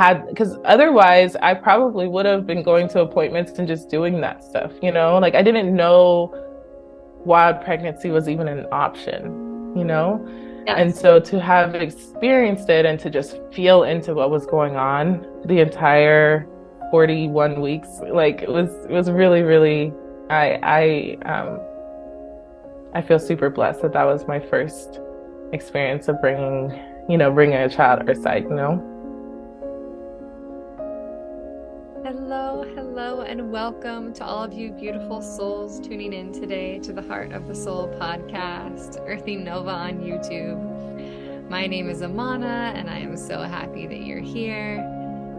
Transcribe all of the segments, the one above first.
had, because otherwise I probably would have been going to appointments and just doing that stuff, like I didn't know wild pregnancy was even an option. And Yes. so to have experienced it and to just feel into what was going on the entire 41 weeks, like it was really, really, I feel super blessed that that was my first experience of bringing a child to our side. Hello, hello, and welcome to all of you beautiful souls tuning in today to the Heart of the Soul podcast, Earthing Nova on YouTube. My name is Amana, and I am so happy that you're here.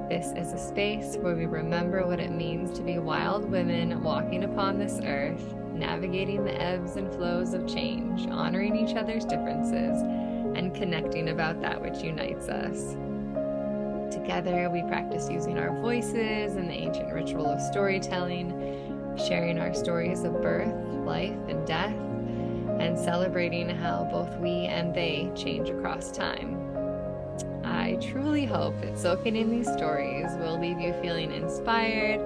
This is a space where we remember what it means to be wild women walking upon this earth, navigating the ebbs and flows of change, honoring each other's differences, and connecting about that which unites us. Together, we practice using our voices and the ancient ritual of storytelling, sharing our stories of birth, life, and death, and celebrating how both we and they change across time. I truly hope that soaking in these stories will leave you feeling inspired,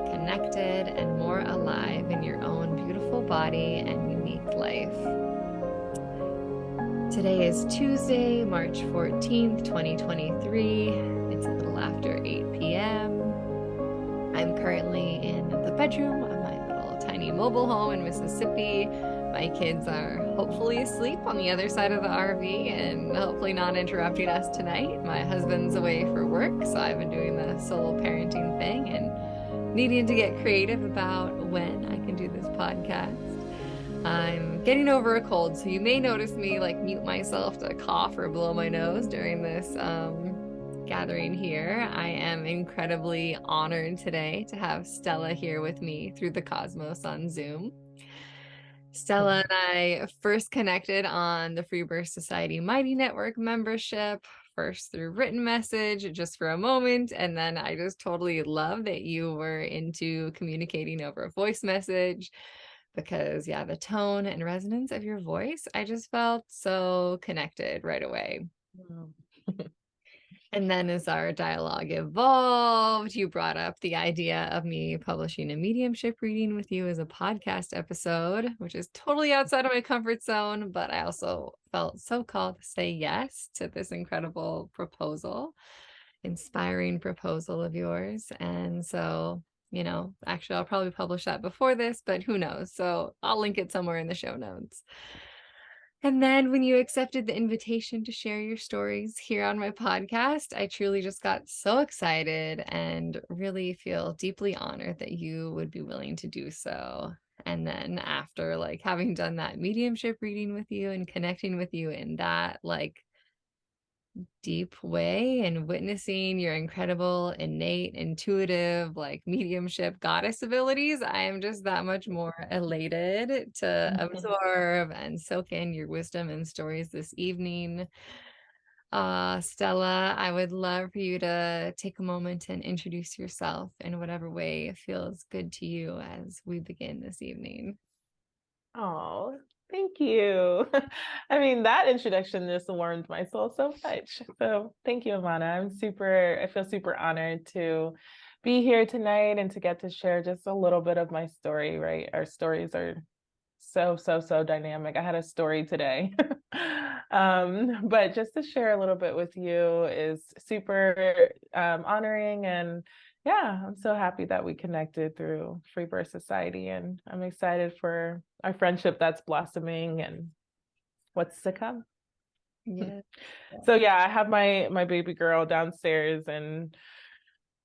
connected, and more alive in your own beautiful body and unique life. Today is Tuesday, March 14th, 2023. It's a little after 8 p.m. I'm currently in the bedroom of my little tiny mobile home in Mississippi. My kids are hopefully asleep on the other side of the RV and hopefully not interrupting us tonight. My husband's away for work, so I've been doing the solo parenting thing and needing to get creative about when I can do this podcast. I'm getting over a cold, so you may notice me like mute myself to cough or blow my nose during this gathering here. I am incredibly honored today to have Stella here with me through the cosmos on Zoom. Stella and I first connected on the Free Birth Society Mighty Network membership, first through written message just for a moment, and then I just totally love that you were into communicating over a voice message because the tone and resonance of your voice, I just felt so connected right away. Wow. And then as our dialogue evolved, you brought up the idea of me publishing a mediumship reading with you as a podcast episode, which is totally outside of my comfort zone, but I also felt so called to say yes to this incredible proposal, inspiring proposal of yours. And so, actually, I'll probably publish that before this, but who knows? So I'll link it somewhere in the show notes. And then when you accepted the invitation to share your stories here on my podcast, I truly just got so excited and really feel deeply honored that you would be willing to do so. And then after like having done that mediumship reading with you and connecting with you in that like deep way and witnessing your incredible, innate, intuitive, like mediumship goddess abilities, I am just that much more elated to absorb and soak in your wisdom and stories this evening. Stella, I would love for you to take a moment and introduce yourself in whatever way feels good to you as we begin this evening. Oh, thank you. I mean, that introduction just warmed my soul so much. So thank you, Amana. I feel super honored to be here tonight and to get to share just a little bit of my story, right? Our stories are so, so, so dynamic. I had a story today. But just to share a little bit with you is super honoring, and yeah, I'm so happy that we connected through Free Birth Society, and I'm excited for our friendship that's blossoming and what's to come. Yeah. So yeah, I have my baby girl downstairs, and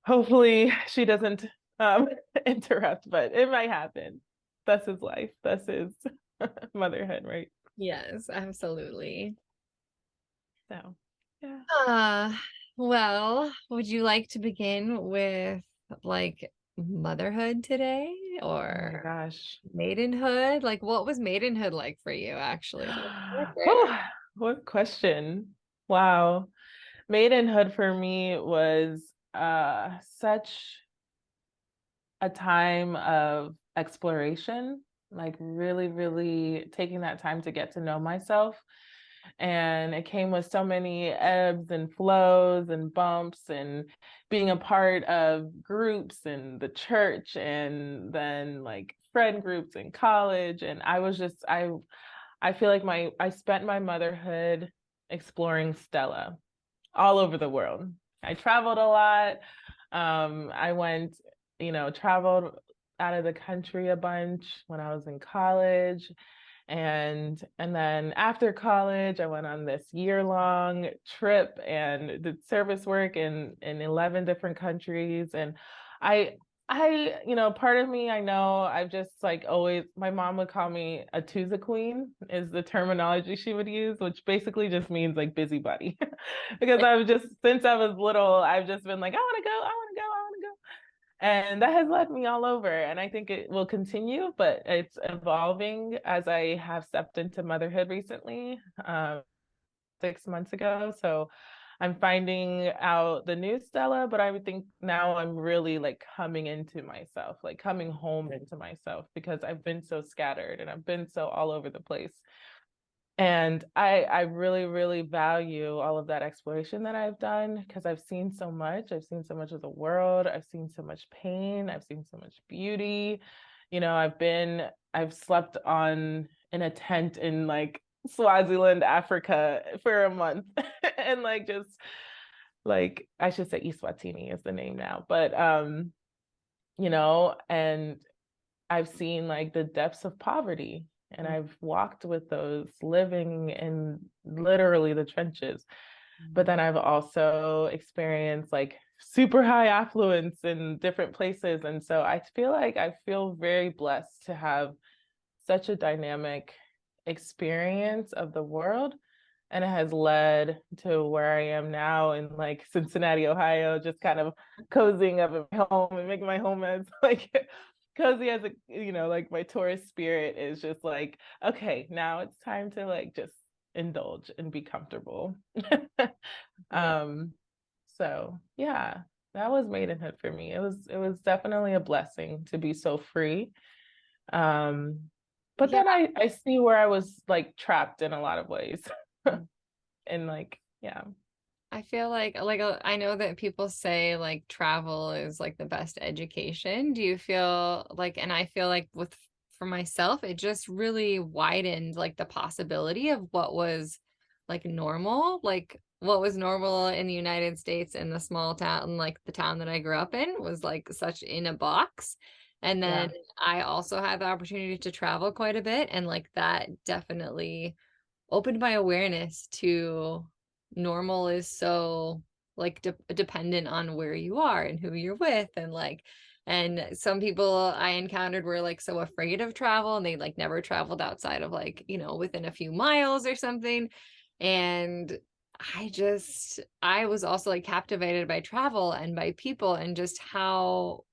hopefully she doesn't interrupt, but it might happen. That's his life. That's his motherhood, right? Yes, absolutely. So yeah. Uh, well, would you like to begin with like motherhood today Oh my or gosh. maidenhood? Like, what was maidenhood like for you, actually? Let's start Oh, there. what question. Wow. Maidenhood for me was such a time of exploration, like really, really taking that time to get to know myself And it came with so many ebbs and flows and bumps, and being a part of groups in the church, and then like friend groups in college. And I feel like I spent my motherhood exploring Stella all over the world. I traveled a lot. I went, traveled out of the country a bunch when I was in college. And then after college, I went on this year-long trip and did service work in 11 different countries. And I part of me, I know I've just like always, my mom would call me a Tusa queen, is the terminology she would use, which basically just means like busybody. Because I've just, since I was little, I've just been like, I want to go, I want to go, I want to go. And that has led me all over. And I think it will continue, but it's evolving as I have stepped into motherhood recently, 6 months ago. So I'm finding out the new Stella, but I would think now I'm really like coming into myself, like coming home into myself, because I've been so scattered and I've been so all over the place. And I really, really value all of that exploration that I've done, because I've seen so much. I've seen so much of the world. I've seen so much pain. I've seen so much beauty. I've slept in a tent in like Swaziland, Africa for a month. And like, just like, I should say Eswatini is the name now, but and I've seen like the depths of poverty, and I've walked with those living in literally the trenches. But then I've also experienced like super high affluence in different places. And so I feel very blessed to have such a dynamic experience of the world. And it has led to where I am now in like Cincinnati, Ohio, just kind of cozying up at my home and making my home as like cozy as like my tourist spirit is just like, okay, now it's time to like just indulge and be comfortable. So yeah, that was maidenhood for me. It was definitely a blessing to be so free. But then I see where I was like trapped in a lot of ways. And like, yeah. I feel like I know that people say like travel is like the best education. Do you feel like, and I feel like for myself, it just really widened like the possibility of what was like normal, like what was normal in the United States in the small town, like the town that I grew up in was like such in a box. And then I also had the opportunity to travel quite a bit, and like that definitely opened my awareness to normal is so like dependent on where you are and who you're with, and like, and some people I encountered were like so afraid of travel, and they like never traveled outside of like, within a few miles or something. And I was also like captivated by travel and by people, and just how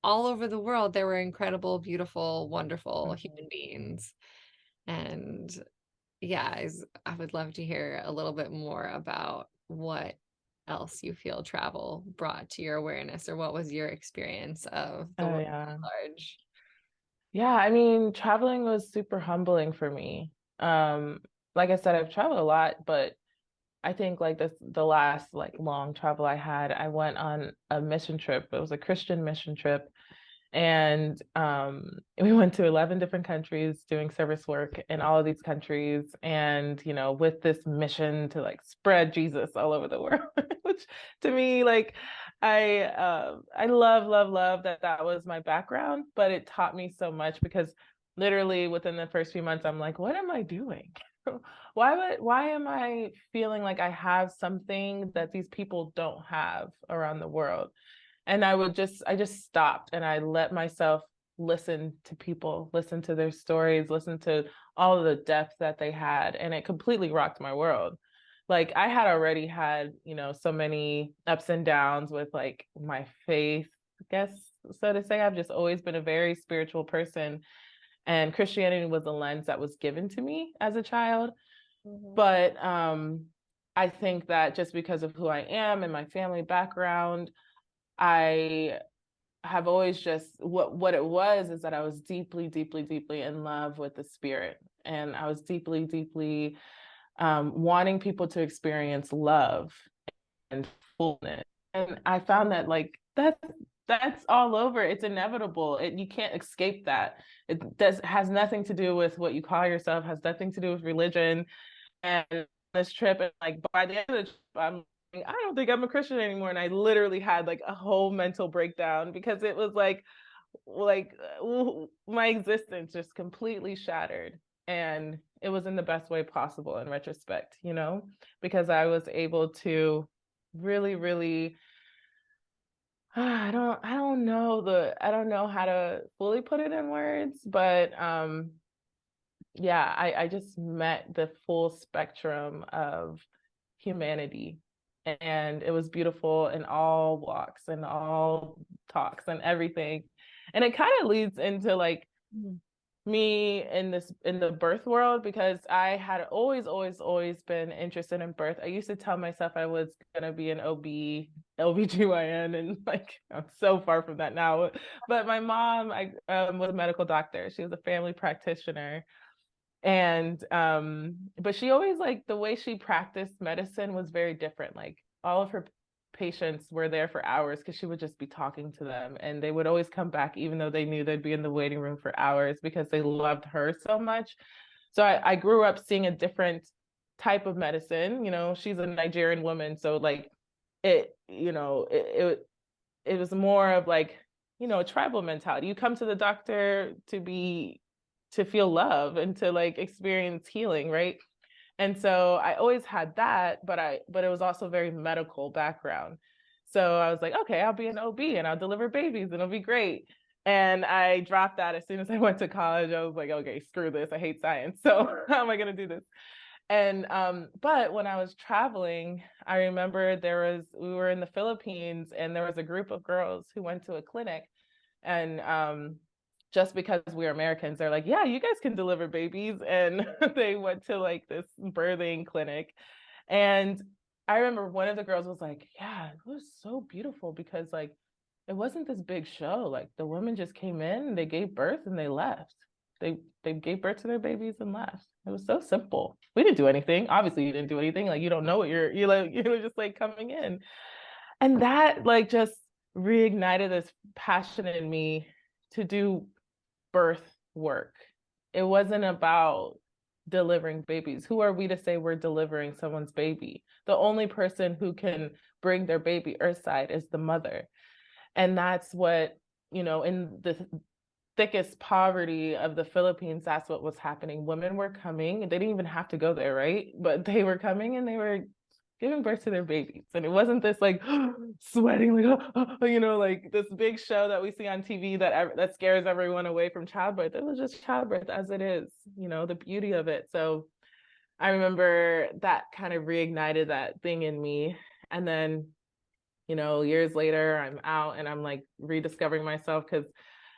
all over the world there were incredible, beautiful, wonderful human beings. And yeah, I would love to hear a little bit more about what else you feel travel brought to your awareness, or what was your experience of the Oh world yeah. at large. Yeah, I mean, traveling was super humbling for me. Like I said, I've traveled a lot, but I think like the last like long travel I had, I went on a mission trip. It was a Christian mission trip. And we went to 11 different countries doing service work in all of these countries. And, with this mission to like spread Jesus all over the world, which to me, like, I love, love, love that was my background, but it taught me so much, because literally within the first few months, I'm like, what am I doing? Why am I feeling like I have something that these people don't have around the world? And I just stopped and I let myself listen to people, listen to their stories, listen to all of the depth that they had. And it completely rocked my world. Like I had already had, so many ups and downs with like my faith, I guess, so to say. I've just always been a very spiritual person. And Christianity was a lens that was given to me as a child. But I think that just because of who I am and my family background, I have always just what it was is that I was deeply, deeply, deeply in love with the spirit. And I was deeply, deeply wanting people to experience love and fullness. And I found that like that's all over. It's inevitable. You can't escape that. Has nothing to do with what you call yourself, has nothing to do with religion. And this trip, and like by the end of the trip, I'm like, I don't think I'm a Christian anymore. And I literally had like a whole mental breakdown because it was like my existence just completely shattered. And it was in the best way possible in retrospect, because I was able to really, really I don't know how to fully put it in words, but yeah, I just met the full spectrum of humanity. And it was beautiful in all walks and all talks and everything. And it kind of leads into like me in the birth world, because I had always been interested in birth. I used to tell myself I was gonna be an OBGYN, and like I'm so far from that now. But my mom, was a medical doctor. She was a family practitioner. And but she always, like, the way she practiced medicine was very different. Like, all of her patients were there for hours because she would just be talking to them, and they would always come back even though they knew they'd be in the waiting room for hours because they loved her so much. So I grew up seeing a different type of medicine. She's a Nigerian woman, so like it was more of like, a tribal mentality. You come to the doctor to feel love and to like experience healing, right? And so I always had that, but it was also very medical background. So I was like, okay, I'll be an OB and I'll deliver babies and it'll be great. And I dropped that as soon as I went to college. I was like, okay, screw this. I hate science. So how am I going to do this? And but when I was traveling, I remember we were in the Philippines, and there was a group of girls who went to a clinic. And just because we're Americans, they're like, yeah, you guys can deliver babies. And they went to like this birthing clinic. And I remember one of the girls was like, yeah, it was so beautiful because like it wasn't this big show. Like the women just came in, they gave birth, and they left. They gave birth to their babies and left. It was so simple. We didn't do anything. Obviously, you didn't do anything. Like, you don't know what you're just like coming in. And that like just reignited this passion in me to do birth work. It wasn't about delivering babies. Who are we to say we're delivering someone's baby? The only person who can bring their baby earthside is the mother. And that's what, in the thickest poverty of the Philippines, that's what was happening. Women were coming, they didn't even have to go there, right? But they were coming and they were giving birth to their babies. And it wasn't this like sweating, like, like this big show that we see on TV that scares everyone away from childbirth. It was just childbirth as it is, the beauty of it. So I remember that kind of reignited that thing in me. And then, years later, I'm out and I'm like rediscovering myself because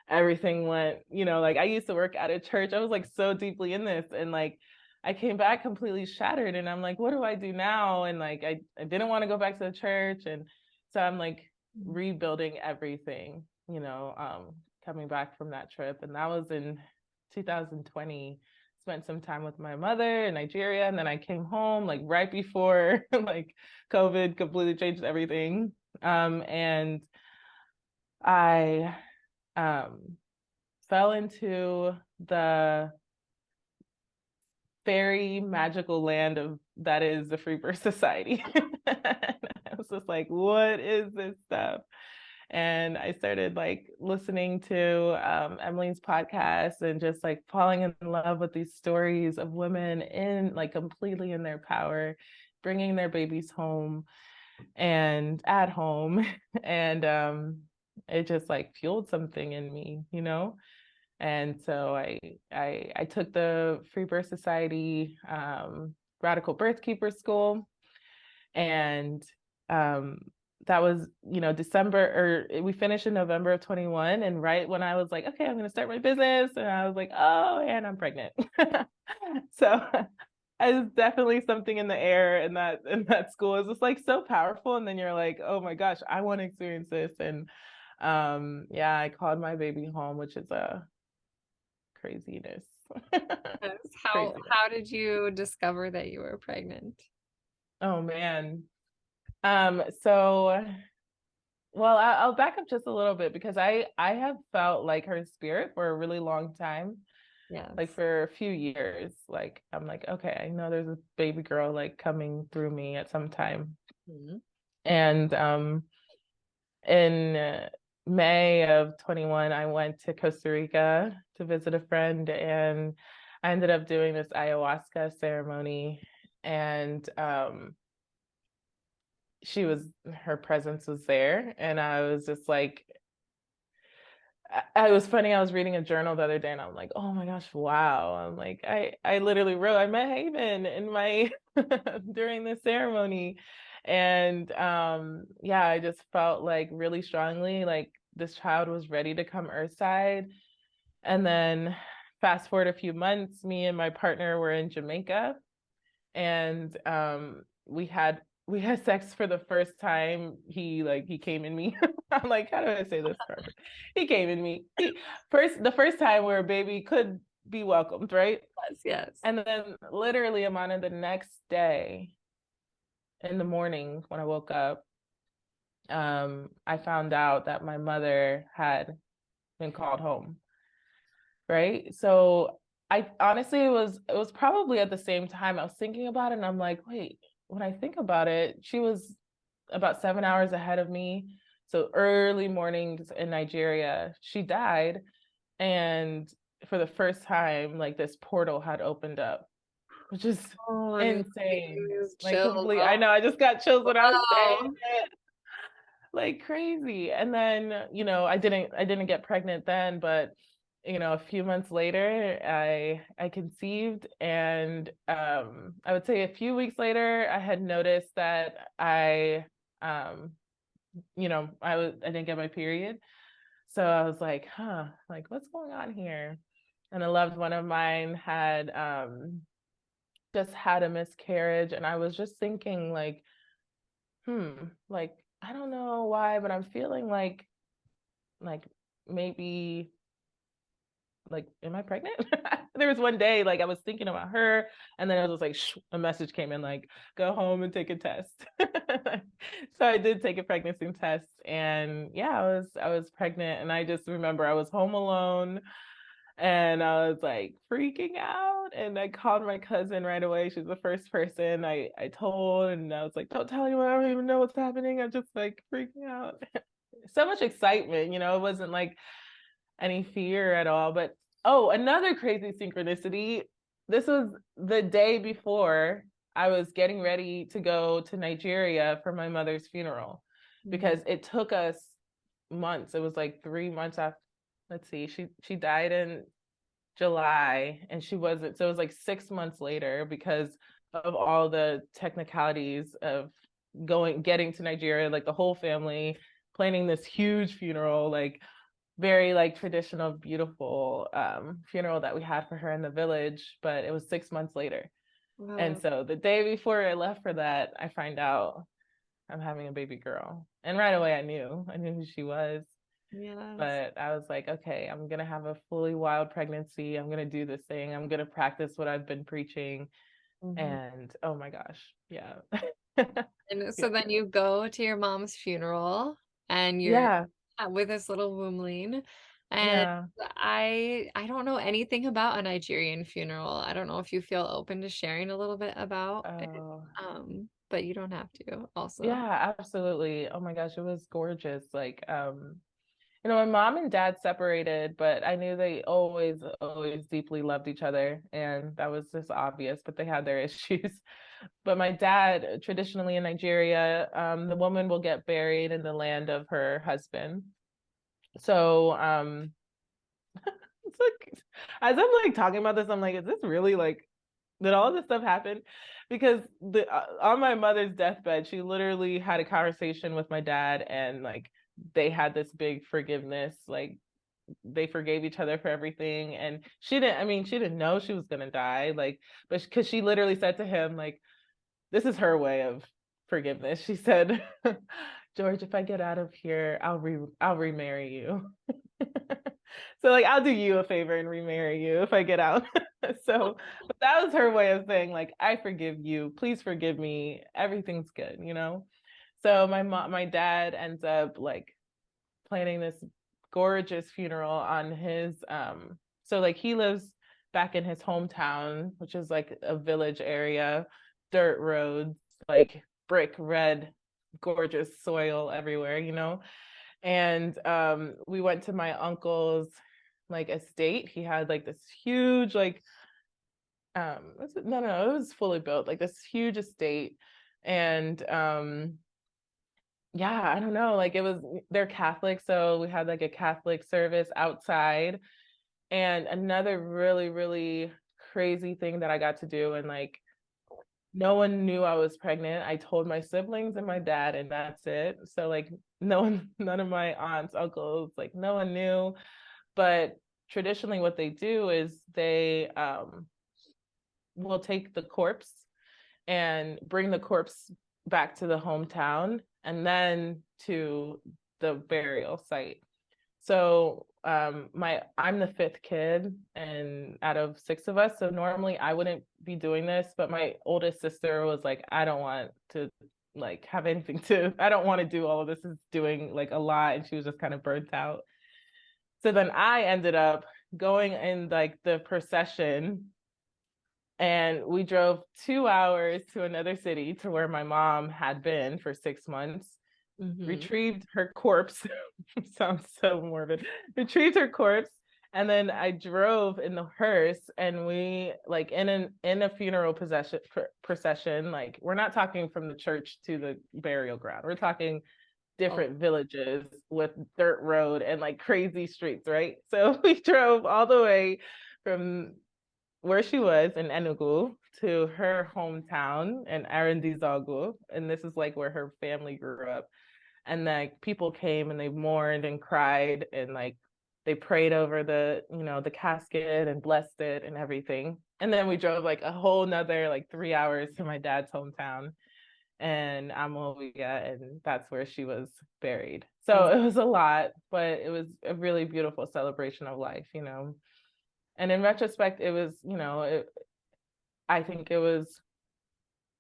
everything went, like I used to work at a church. I was like so deeply in this, and like I came back completely shattered, and I'm like, what do I do now? And like I didn't want to go back to the church. And so I'm like rebuilding everything, coming back from that trip. And that was in 2020. Spent some time with my mother in Nigeria, and then I came home like right before like COVID completely changed everything. And I fell into the very magical land of that is the Free Birth Society. I was just like, what is this stuff? And I started like listening to Emily's podcast and just like falling in love with these stories of women in like completely in their power, bringing their babies home and at home. And it just like fueled something in me, And so I took the Free Birth Society Radical Birth Keeper School, and that was December, or we finished in November of 21, and right when I was like, okay, I'm going to start my business, and I was like, oh, and I'm pregnant. So it's definitely something in the air in that school. It's just like so powerful, and then you're like, oh my gosh, I want to experience this. And yeah, I called my baby home, which is a craziness. Yes. Craziness. How did you discover that you were pregnant? Oh man. So well, I'll back up just a little bit because I have felt like her spirit for a really long time, like Yes. for a few years. Like I'm like, okay, I know there's a baby girl like coming through me at some time. Mhm. And in May of 21, I went to Costa Rica to visit a friend, and I ended up doing this ayahuasca ceremony. And her presence was there, and I was just like, I was funny. I was reading a journal the other day, and I'm like, oh my gosh, wow. I'm like, I literally wrote, I met Haven in my during the ceremony, and yeah, I just felt like really strongly like this child was ready to come Earthside. And then fast forward a few months, me and my partner were in Jamaica, and we had sex for the first time. He came in me. I'm like, how do I say this perfect? He came in me. The first time where a baby could be welcomed, right? Yes, yes. And then literally, Amana, the next day in the morning when I woke up, I found out that my mother had been called home, right? So I honestly, it was probably at the same time I was thinking about it, and I'm like, wait, when I think about it, she was about 7 hours ahead of me. So early mornings in Nigeria, she died. And for the first time, like this portal had opened up, which is Oh, I'm getting insane. these Like chills. complete, I Oh, know, I just got chills when I was saying wow. it, like crazy. And then, I didn't get pregnant then, but a few months later, I conceived, and I would say a few weeks later, I had noticed that um, I didn't get my period. So I was like, huh, like what's going on here? And a loved one of mine had just had a miscarriage, and I was just thinking like, like I don't know why, but I'm feeling like maybe like, am I pregnant? There was one day like I was thinking about her, and then it was like a message came in like, go home and take a test. So I did take a pregnancy test, and yeah, I was pregnant, and I just remember I was home alone, and I was like freaking out, and I called my cousin right away. She's the first person I told, and I was like, don't tell anyone, I don't even know what's happening. I'm just like freaking out. So much excitement, it wasn't like any fear at all. But oh, another crazy synchronicity. This was the day before I was getting ready to go to Nigeria for my mother's funeral, Mhm. because it took us months. It was like 3 months after. Let's see, she died in July, and she wasn't. So it was like 6 months later because of all the technicalities of getting to Nigeria, like the whole family planning this huge funeral, like very like traditional, beautiful funeral that we had for her in the village, but it was 6 months later. And Wow. so the day before I left for that, I find out I'm having a baby girl. And right away I knew who she was. Yes. But I was like, okay, I'm gonna have a fully wild pregnancy. I'm gonna do this thing. I'm gonna practice what I've been preaching. Mhm. And oh my gosh, yeah. And so Yeah. then you go to your mom's funeral and you're Yeah. with this little wombling. And Yeah. I don't know anything about a Nigerian funeral. I don't know if you feel open to sharing a little bit about it. Oh, But you don't have to also. yeah, absolutely. Oh my gosh, it was gorgeous. Like, my mom and dad separated, but I knew they always, always deeply loved each other. And that was just obvious, but they had their issues. But my dad, traditionally in Nigeria, the woman will get buried in the land of her husband. So, it's like, as I'm like talking about this, I'm like, is this really like, did all this stuff happen? Because on my mother's deathbed, she literally had a conversation with my dad, and like they had this big forgiveness, like they forgave each other for everything. And she didn't know she was gonna die, like, but because she literally said to him, like, this is her way of forgiveness. She said, George, if I get out of here, I'll remarry you. So like I'll do you a favor and remarry you if I get out. So but that was her way of saying like I forgive you. Please forgive me. Everything's good, you know? So my dad ends up like planning this gorgeous funeral on his so like he lives back in his hometown, which is like a village area, dirt roads, like brick red, gorgeous soil everywhere, you know? And we went to my uncle's like estate. He had like this huge like no, it was fully built, like this huge estate. And yeah, I don't know, like it was, they're Catholic, so we had like a Catholic service outside. And another really, really crazy thing that I got to do, and like no one knew I was pregnant. I told my siblings and my dad, and that's it. So like no one, none of my aunts, uncles, like no one knew. But traditionally what they do is they will take the corpse and bring the corpse back to the hometown and then to the burial site. So I'm the fifth kid and out of six of us. So normally I wouldn't be doing this, but my oldest sister was like, I don't want to like have anything to, I don't want to do all of this, is doing like a lot. And she was just kind of burnt out. So then I ended up going in like the procession, and we drove 2 hours to another city to where my mom had been for 6 months, retrieved her corpse. Sounds so morbid. Retrieved her corpse, and then I drove in the hearse, and we like in a funeral procession. Like we're not talking from the church to the burial ground. We're talking different villages with dirt road and like crazy streets, right? So we drove all the way from where she was in Enugu to her hometown in Arandizagu, and this is like where her family grew up. And like people came and they mourned and cried and like they prayed over the, you know, the casket and blessed it and everything. And then we drove like a whole nother like 3 hours to my dad's hometown and Amoviga, and that's where she was buried. So it was a lot, but it was a really beautiful celebration of life, you know. And in retrospect, it was, you know, I think it was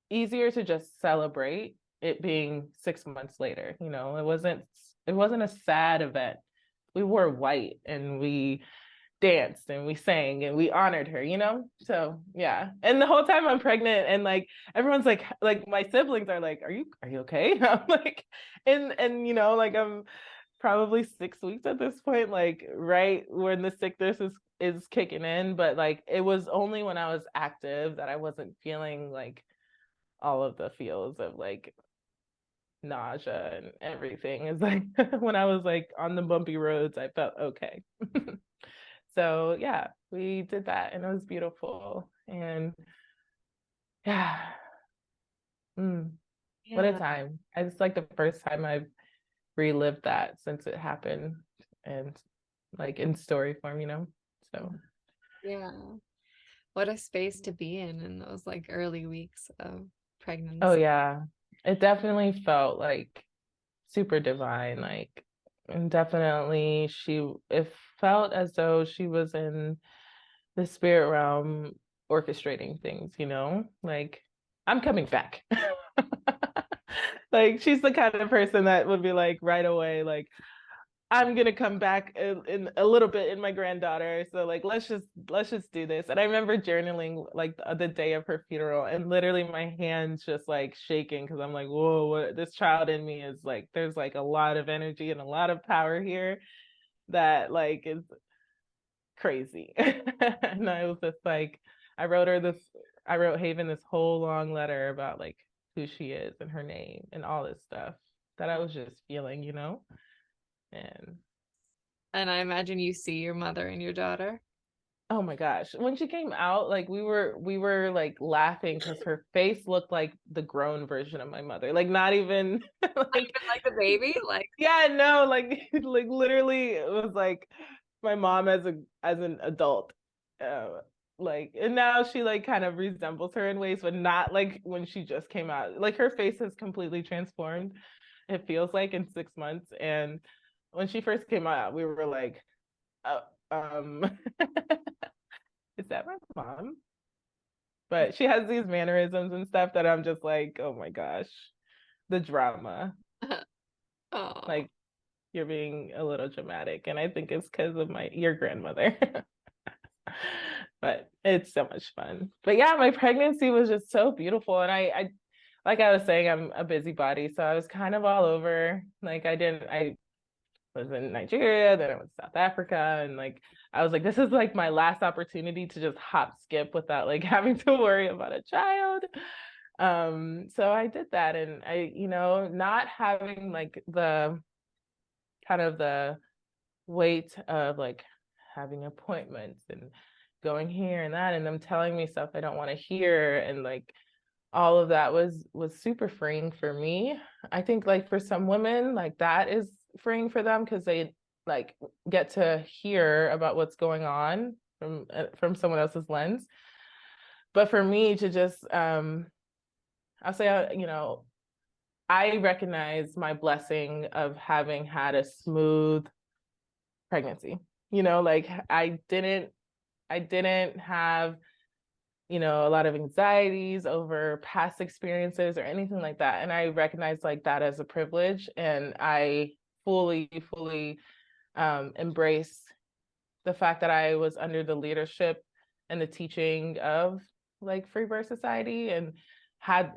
easier to just celebrate it being 6 months later. You know, it wasn't a sad event. We wore white and we danced and we sang and we honored her, you know? So yeah. And the whole time I'm pregnant and like everyone's like my siblings are like, are you okay? I'm like, and you know, like I'm probably 6 weeks at this point, like right when the sickness is kicking in. But like it was only when I was active that I wasn't feeling like all of the feels of like nausea and everything. Is like when I was like on the bumpy roads, I felt okay. So yeah, we did that and it was beautiful. And yeah, what a time. It's like the first time I've relived that since it happened, and like in story form, you know? So Yeah. What a space to be in those like early weeks of oh pregnancy. yeah, it definitely felt like super divine, like, and definitely it felt as though she was in the spirit realm orchestrating things, you know? Like, I'm coming back. Like, she's the kind of person that would be like right away, like, I'm gonna come back in a little bit in my granddaughter. So like let's just do this. And I remember journaling like the day of her funeral, and literally my hands just like shaking because I'm like, whoa, what this child in me is like, there's like a lot of energy and a lot of power here that like is crazy. And I was just like, I wrote Haven this whole long letter about like who she is and her name and all this stuff that I was just feeling, you know? And And I imagine you see your mother and your daughter. oh my gosh, when she came out, like we were like laughing because her face looked like the grown version of my mother. Like not even like Like the baby, like yeah, no, like like literally it was like my mom as an adult. Like and now she like kind of resembles her in ways, but not like when she just came out. Like her face has completely transformed, it feels like in 6 months. And when she first came out, we were like, uh, um, is that my mom? But she has these mannerisms and stuff that I'm just like, oh my gosh, the drama. Oh. Like you're being a little dramatic, and I think it's because of your grandmother. But it's so much fun. But yeah, my pregnancy was just so beautiful, and I like I was saying, I'm a busybody, so I was kind of all over. Like I was in Nigeria, then I went to South Africa, and like I was like, this is like my last opportunity to just hop skip without like having to worry about a child. So I did that, and not having like the kind of the weight of like having appointments and going here and that, and them telling me stuff I don't want to hear, and like all of that was super freeing for me. I think like for some women, like that is freeing for them because they like get to hear about what's going on from someone else's lens. But for me to just I'll say I recognize my blessing of having had a smooth pregnancy. Like I didn't have a lot of anxieties over past experiences or anything like that. And I recognize like that as a privilege. And I fully embrace the fact that I was under the leadership and the teaching of like Free Birth Society, and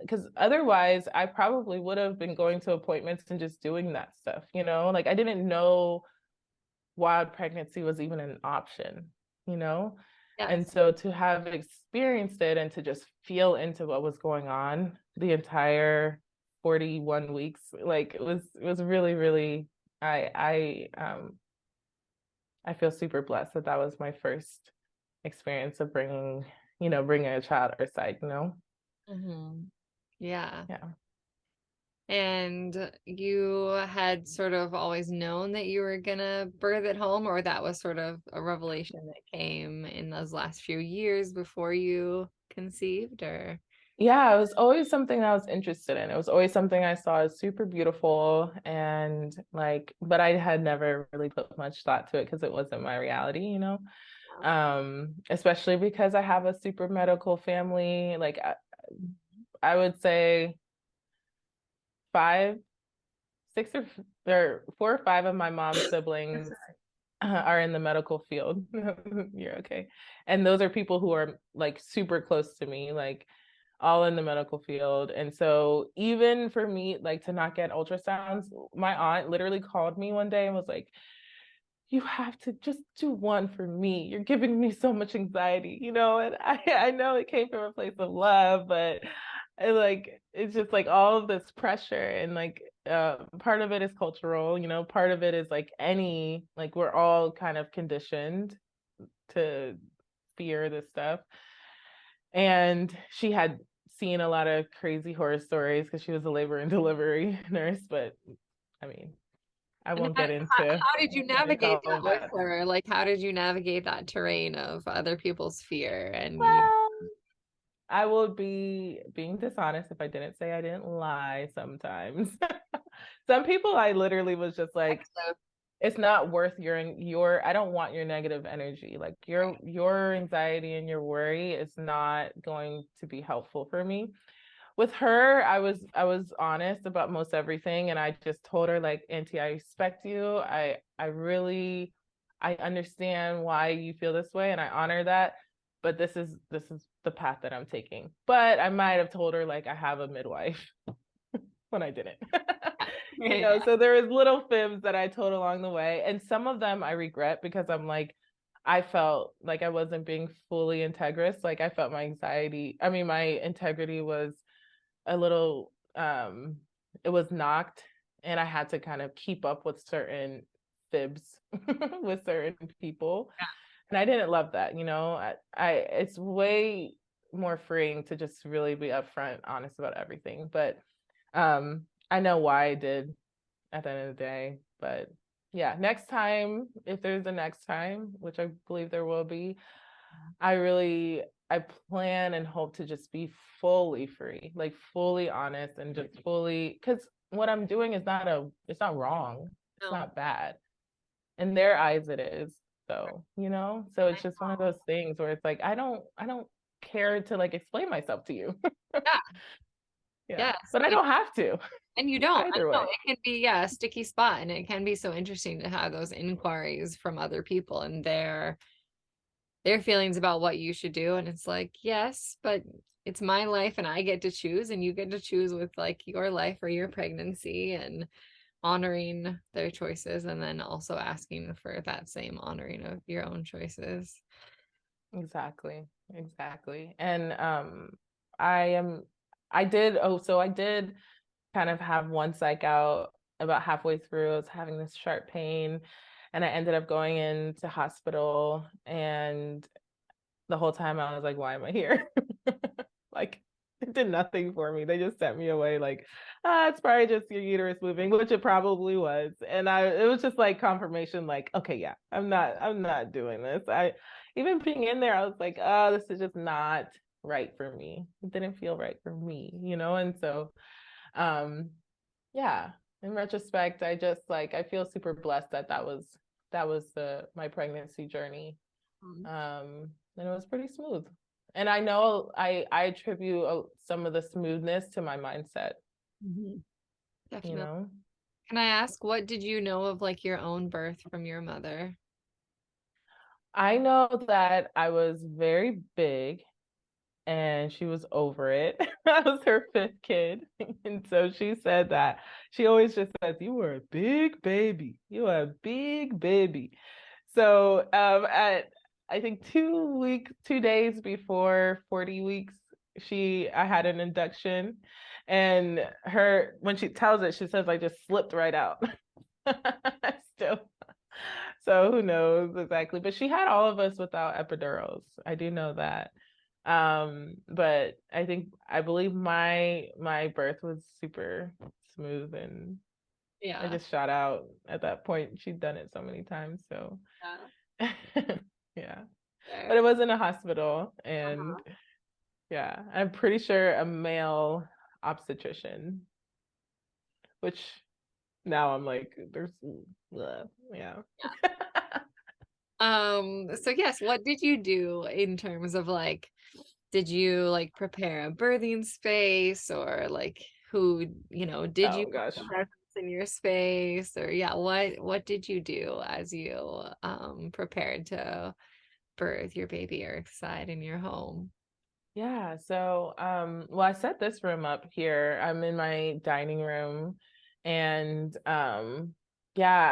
because otherwise I probably would have been going to appointments and just doing that stuff, like I didn't know wild pregnancy was even an option, you know? And Yes. so to have experienced it and to just feel into what was going on the entire 41 weeks, like it was really, really, I feel super blessed that that was my first experience of bringing a child to our side, Yeah. Yeah. And you had sort of always known that you were gonna birth at home, or that was sort of a revelation that came in those last few years before you conceived, or? Yeah, it was always something I was interested in. It was always something I saw as super beautiful, and like, but I had never really put much thought to it because it wasn't my reality. Especially because I have a super medical family. Like I would say five, six or 4 or 5 of my mom's siblings are in the medical field. You're okay. And those are people who are like super close to me, like all in the medical field. And so even for me, like to not get ultrasounds, my aunt literally called me one day and was like, you have to just do one for me. You're giving me so much anxiety. And I know it came from a place of love, but it's just like all of this pressure, and like part of it is cultural, part of it is like we're all kind of conditioned to fear this stuff. And she had seen a lot of crazy horror stories because she was a labor and delivery nurse, but I mean, I And won't get into how did you navigate all that of with that. her? Like, how did you navigate that terrain of other people's fear and you? Well, I would be being dishonest if I didn't say I didn't lie sometimes. Some people I literally was just like, it's not worth your I don't want your negative energy. Like your anxiety and your worry is not going to be helpful for me. With her, I was honest about most everything, and I just told her like, Auntie, I respect you. I understand why you feel this way, and I honor that. But this is the path that I'm taking. But I might have told her like I have a midwife when I didn't. So there was little fibs that I told along the way, and some of them I regret because I'm like, I felt like I wasn't being fully integrous. Like I felt my integrity was a little it was knocked, and I had to kind of keep up with certain fibs with certain people, and I didn't love that. I it's way more freeing to just really be upfront honest about everything. But I know why I did at the end of the day. But yeah, next time, if there's a next time, which I believe there will be, I plan and hope to just be fully free, like fully honest, and just fully, because what I'm doing is it's not wrong. It's No. not bad. In their eyes, it is. though, so it's just one of those things where it's like I don't care to like explain myself to you. Yeah. Yeah, Yes. but I don't have to And you don't. I either know way. it can be, yeah, a sticky spot, and it can be so interesting to have those inquiries from other people and their feelings about what you should do. And it's like, yes, but it's my life and I get to choose, and you get to choose with like your life or your pregnancy, and honoring their choices, and then also asking for that same honoring of your own choices. Exactly. And I am I did so I did kind of have one psych out about halfway through. I was having this sharp pain and I ended up going into hospital, and the whole time I was like, why am I here? Like it did nothing for me. They just sent me away like, it's probably just your uterus moving, which it probably was. And it was just like confirmation, like, okay, yeah, I'm not doing this. I even being in there, I was like, oh, this is just not right for me. It didn't feel right for me, and so um yeah, in retrospect, I just like I feel super blessed that that was my pregnancy journey. And it was pretty smooth. And I know I attribute some of the smoothness to my mindset, Mm-hmm. you Definitely. know. Can I ask, what did you know of like your own birth from your mother? I know that I was very big and she was over it. I was her fifth kid. And so she said that she always just says, you were a big baby. You were a big baby. So at I think 2 weeks, 2 days before 40 weeks, I had an induction, and when she tells it, she says I just slipped right out. Still. So who knows exactly. But she had all of us without epidurals. I do know that. But I believe my birth was super smooth, and I Yeah. just shot out at that point. She'd done it so many times, so yeah. But There. it was in a hospital, and Uh-huh. yeah, I'm pretty sure a male obstetrician, which now I'm like, there's, yeah. So yes, what did you do in terms of like, did you like prepare a birthing space, or like who, did you Oh gosh. put presents in your space, or yeah, what did you do as you prepared to birth your baby Earthside in your home? Yeah, so well, I set this room up here. I'm in my dining room, and yeah,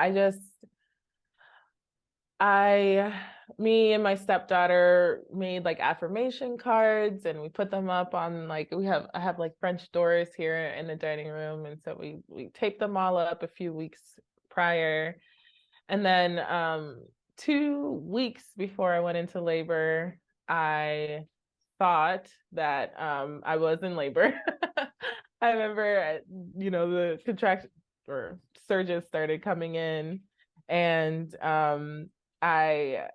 I me and my stepdaughter made like affirmation cards, and we put them up on like I have like French doors here in the dining room, and so we taped them all up a few weeks prior. And then 2 weeks before I went into labor, I thought that I was in labor. I remember, the contraction or surges started coming in, and I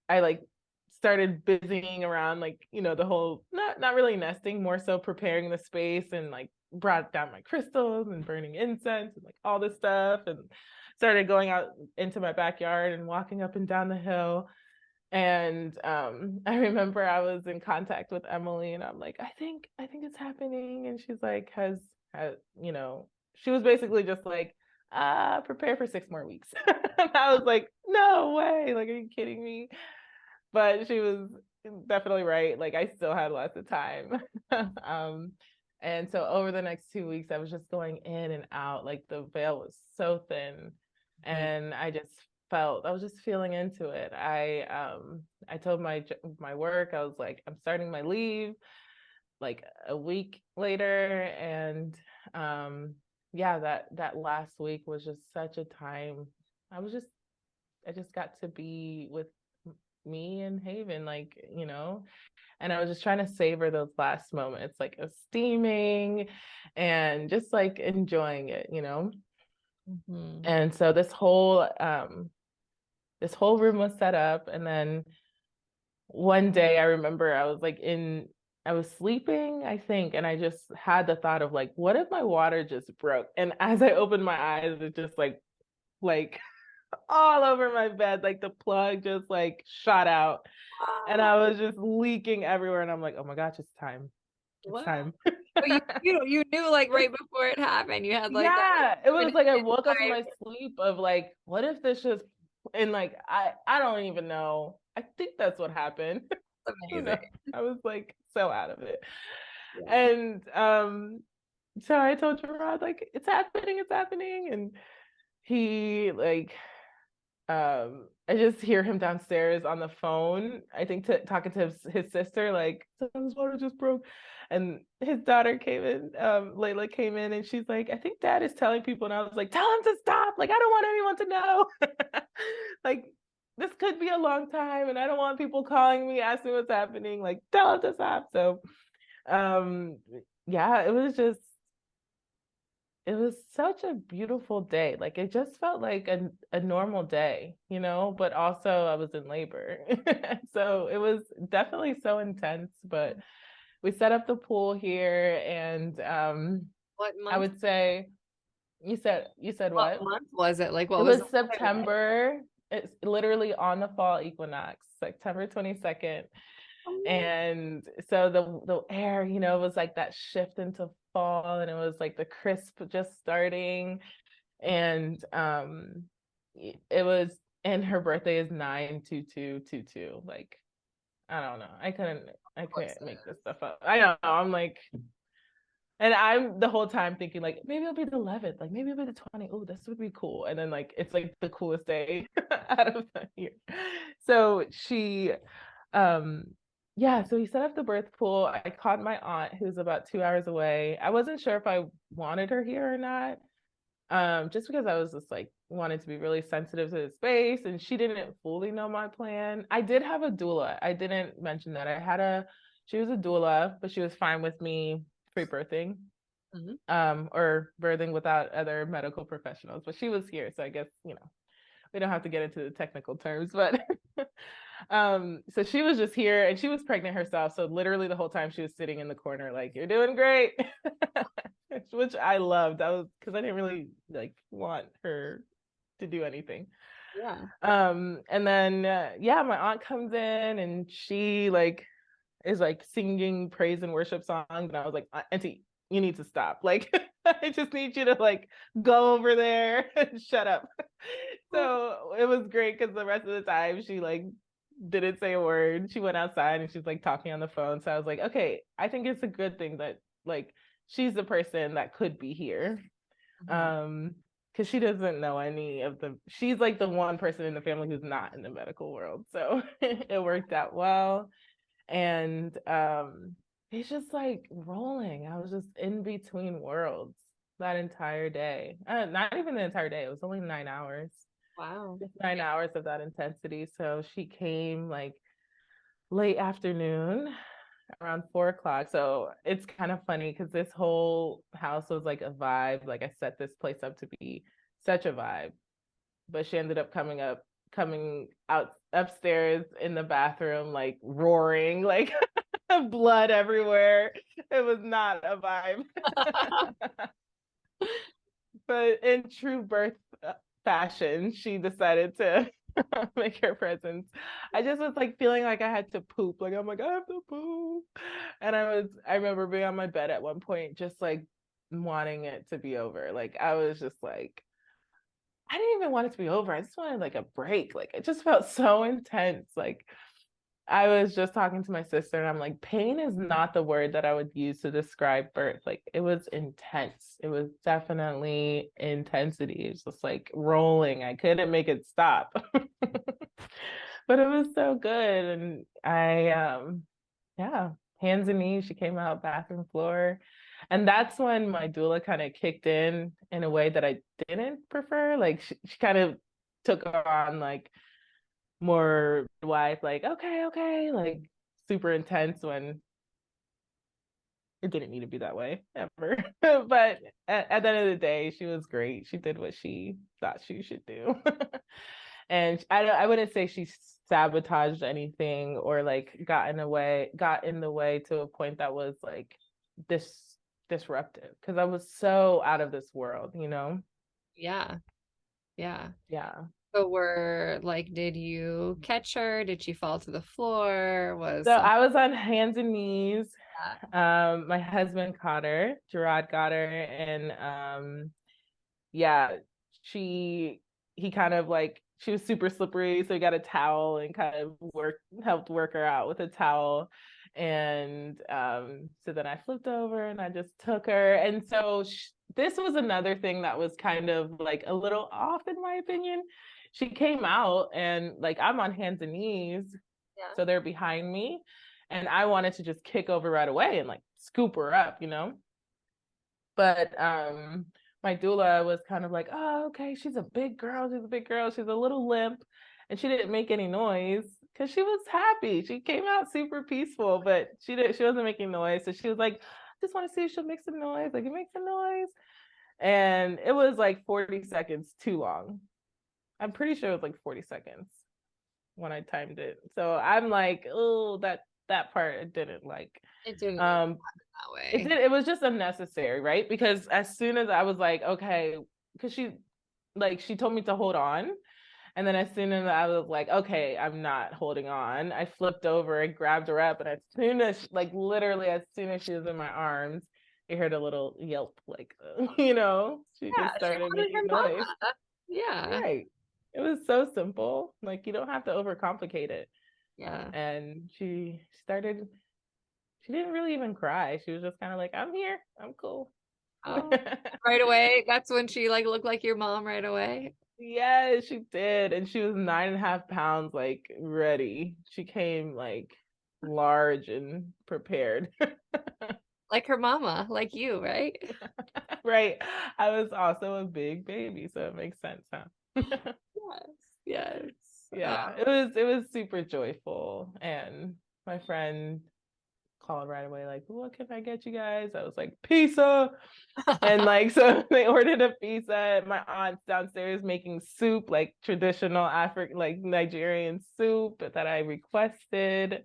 I like started busying around, like, the whole, not really nesting, more so preparing the space, and like brought down my crystals and burning incense and like all this stuff, and started going out into my backyard and walking up and down the hill. And I remember I was in contact with Emily, and I'm like, I think it's happening. And she's like, has she was basically just like, prepare for 6 more weeks. And I was like, no way, like, are you kidding me? But she was definitely right. Like, I still had lots of time. And so over the next 2 weeks, I was just going in and out. Like, the veil was so thin, Mhm. and I was just feeling into it. I told my work, I was like, I'm starting my leave like a week later. And yeah, that last week was just such a time. I was just I just got to be with me and Haven, like, and I was just trying to savor those last moments, like of steaming and just like enjoying it. Mhm. And so this whole room was set up, and then one day I remember I was sleeping, I think, and I just had the thought of like, what if my water just broke? And as I opened my eyes, it just like all over my bed. Like the plug just like shot out and I was just leaking everywhere. And I'm like, oh my gosh, it's time. It's Wow. time. But you knew like right before it happened. You had like that Yeah, it was like I woke up from time. my sleep of like, what if this just and like I don't even know. I think that's what happened. Who Amazing. knows? I was like so out of it. Yeah. And so I told Gerard like it's happening. And he like I just hear him downstairs on the phone, I think talking to his sister, like, son's water just broke. And his daughter came in, Layla came in, and she's like, I think dad is telling people. And I was like, tell him to stop. Like, I don't want anyone to know. Like, this could be a long time, and I don't want people calling me, asking what's happening. Like, tell him to stop. So, um, yeah, it was such a beautiful day. Like it just felt like a normal day, you know, but also I was in labor. So it was definitely so intense, but we set up the pool here and What I month? would say you said What what? month was it? Like It what was the was September. It's literally on the fall equinox, September 22nd. weather? And so the air, you know, was like that shift into fall, and it was like the crisp just starting. And it was, and her birthday is 9/22/22. Like, I don't know. I Of course couldn't it make this is. stuff up. I know. I'm like, and I'm the whole time thinking like maybe it'll be the 11th, like maybe it'll be the 20th. Oh, this would be cool. And then like it's like the coolest day out of the year. So she um yeah, so he set up the birth pool. I called my aunt who's about 2 hours away. I wasn't sure if I wanted her here or not. Just because I was just like wanted to be really sensitive to the space, and she didn't fully know my plan. I did have a doula. I didn't mention that. She was a doula, but she was fine with me free birthing, Mhm. or birthing without other medical professionals. But she was here, so I guess, we don't have to get into the technical terms, but so she was just here and she was pregnant herself. So literally the whole time she was sitting in the corner, like, you're doing great. Which I loved. I was because I didn't really like want her to do anything. Yeah. And then yeah, my aunt comes in and she like is like singing praise and worship songs, and I was like, Auntie, you need to stop. Like, I just need you to like go over there and shut up. So it was great because the rest of the time she like didn't say a word. She went outside and she's like talking on the phone. So I was like, okay, I think it's a good thing that like she's the person that could be here. Mhm. Because she doesn't know any of she's like the one person in the family who's not in the medical world. So it worked out well. And it's just like rolling. I was just in between worlds that entire day. Not even the entire day. It was only 9 hours. Wow. Just 9 hours of that intensity. So she came like late afternoon, around 4 o'clock. So it's kind of funny because this whole house was like a vibe. Like I set this place up to be such a vibe, but she ended up coming out upstairs in the bathroom, like roaring, like blood everywhere. It was not a vibe. But in true birth fashion, she decided to make her presence. I just was like feeling like I had to poop. Like I'm like, I have to poop. And I remember being on my bed at one point, just like wanting it to be over. Like I was just like, I didn't even want it to be over. I just wanted like a break. Like it just felt so intense. Like I was just talking to my sister and I'm like, pain is not the word that I would use to describe birth. Like it was intense. It was definitely intensity. It's just like rolling. I couldn't make it stop. But it was so good. And yeah, hands and knees, she came out bathroom floor. And that's when my doula kind of kicked in a way that I didn't prefer. Like she kind of took on like more wife, like, okay, like super intense when it didn't need to be that way ever. But at the end of the day, she was great. She did what she thought she should do. And I wouldn't say she sabotaged anything or like got in the way to a point that was like this disruptive because I was so out of this world, you know? Yeah. Yeah. Yeah. So did you catch her? Did she fall to the floor? Was So some I was on hands and knees. that? My husband caught her, Gerard got her, and yeah, she he kind of like she was super slippery, so he got a towel and kind of helped work her out with a towel. And so then I flipped over and I just took her. And so this was another thing that was kind of like a little off in my opinion. She came out and like I'm on hands and knees, Yeah. so they're behind me, and I wanted to just kick over right away and like scoop her up, you know. But my doula was kind of like, oh, okay, she's a big girl. She's a big girl. She's a little limp. And she didn't make any noise because she was happy. She came out super peaceful, but she wasn't making noise. So she was like, I just want to see if she'll make some noise. Like, you make some noise. And it was like 40 seconds too long. I'm pretty sure it was like 40 seconds when I timed it. So I'm like, oh, that part I didn't like. It didn't need to Um, happen that way. it was just unnecessary, right? Because as soon as I was like, okay, because she told me to hold on, and then as soon as I was like, okay, I'm not holding on, I flipped over and grabbed her up, and as soon as like literally as soon as she was in my arms, I heard a little yelp, like she Yeah, just she started wanted making her noise. mama. Yeah. Right. It was so simple. Like you don't have to overcomplicate it. Yeah. And she didn't really even cry. She was just kind of like, I'm here. I'm cool. Oh, right away. That's when she looked like your mom right away. Yeah, she did. And she was 9.5 pounds, like ready. She came like large and prepared. Like her mama, like you, right? Right. I was also a big baby, so it makes sense, huh? Yes. Yes. Yeah, it was super joyful. And my friend called right away, like, what can I get you guys? I was like, pizza. And like, so they ordered a pizza. My aunt's downstairs making soup, like traditional African, like Nigerian soup that I requested.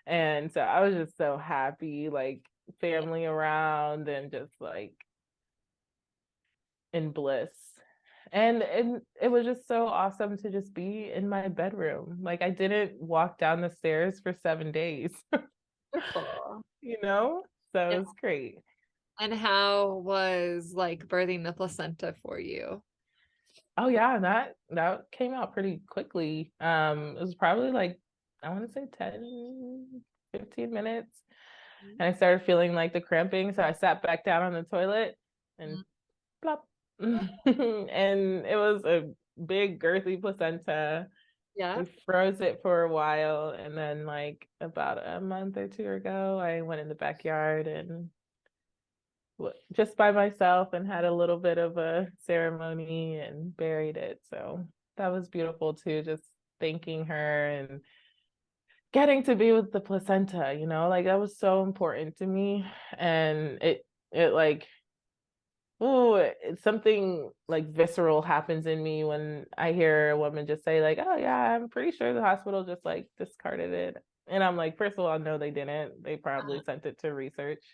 And so I was just so happy, like Yeah. family around and just like in bliss. And it was just so awesome to just be in my bedroom. Like I didn't walk down the stairs for 7 days, Wonderful. you know? So it Yeah. was great. And how was birthing the placenta for you? Oh yeah, that came out pretty quickly. It was probably like I want to say 10, 15 minutes. And I started feeling like the cramping, so I sat back down on the toilet and Mhm. plop. And it was a big girthy placenta. Yeah. We froze it for a while, and then like about a month or two ago, I went in the backyard and just by myself and had a little bit of a ceremony and buried it. So that was beautiful too, just thanking her and getting to be with the placenta, like that was so important to me. And it like, oh, it's something like visceral happens in me when I hear a woman just say like, oh yeah, I'm pretty sure the hospital just like discarded it. And I'm like, first of all, no, they didn't. They probably sent it to research.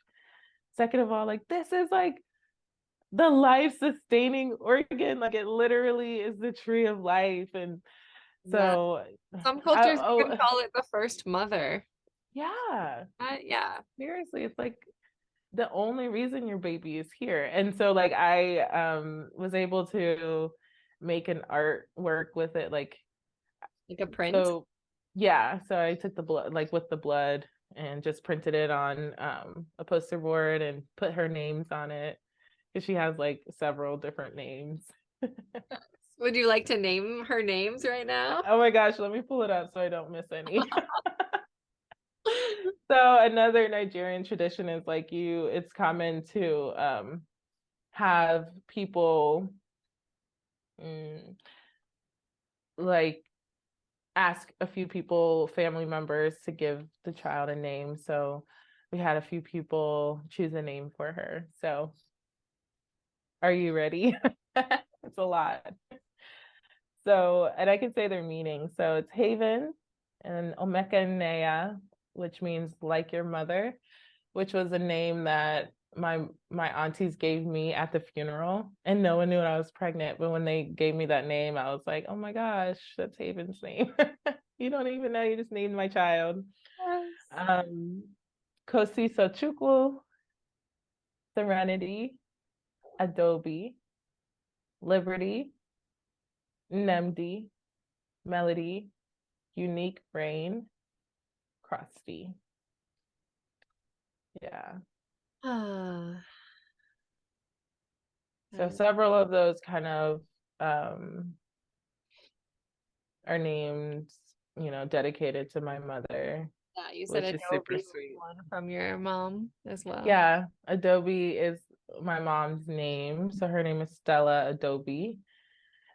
Second of all, like this is like the life sustaining organ, like it literally is the tree of life. And Yeah. so Some I cultures even oh call it the first mother. yeah, Yeah. seriously, it's like the only reason your baby is here. And so like I was able to make an artwork with it, like Like a print. so yeah, so I took the blood, like with the blood, and just printed it on a poster board and put her names on it because she has like several different names. Would you like to name her names right now? Oh my gosh, let me pull it up so I don't miss any. So another Nigerian tradition is like it's common to have people mm, like ask a few people, family members, to give the child a name. So we had a few people choose a name for her. So are you ready? It's a lot. So, and I can say their meaning. So it's Haven and Omeka Nea, which means like your mother, which was a name that my aunties gave me at the funeral, and no one knew I was pregnant. But when they gave me that name, I was like, oh my gosh, that's Haven's name. You don't even know, you just named my child. Yes. Kosi Sochukwu, Serenity, Adobe, Liberty, Nemdi, Melody, Unique Brain, Crusty. Yeah. So several of those kind of are named, dedicated to my mother, Yeah, you said which is super Adobe sweet. one from your mom as well. Yeah, Adobe is my mom's name. So her name is Stella Adobe.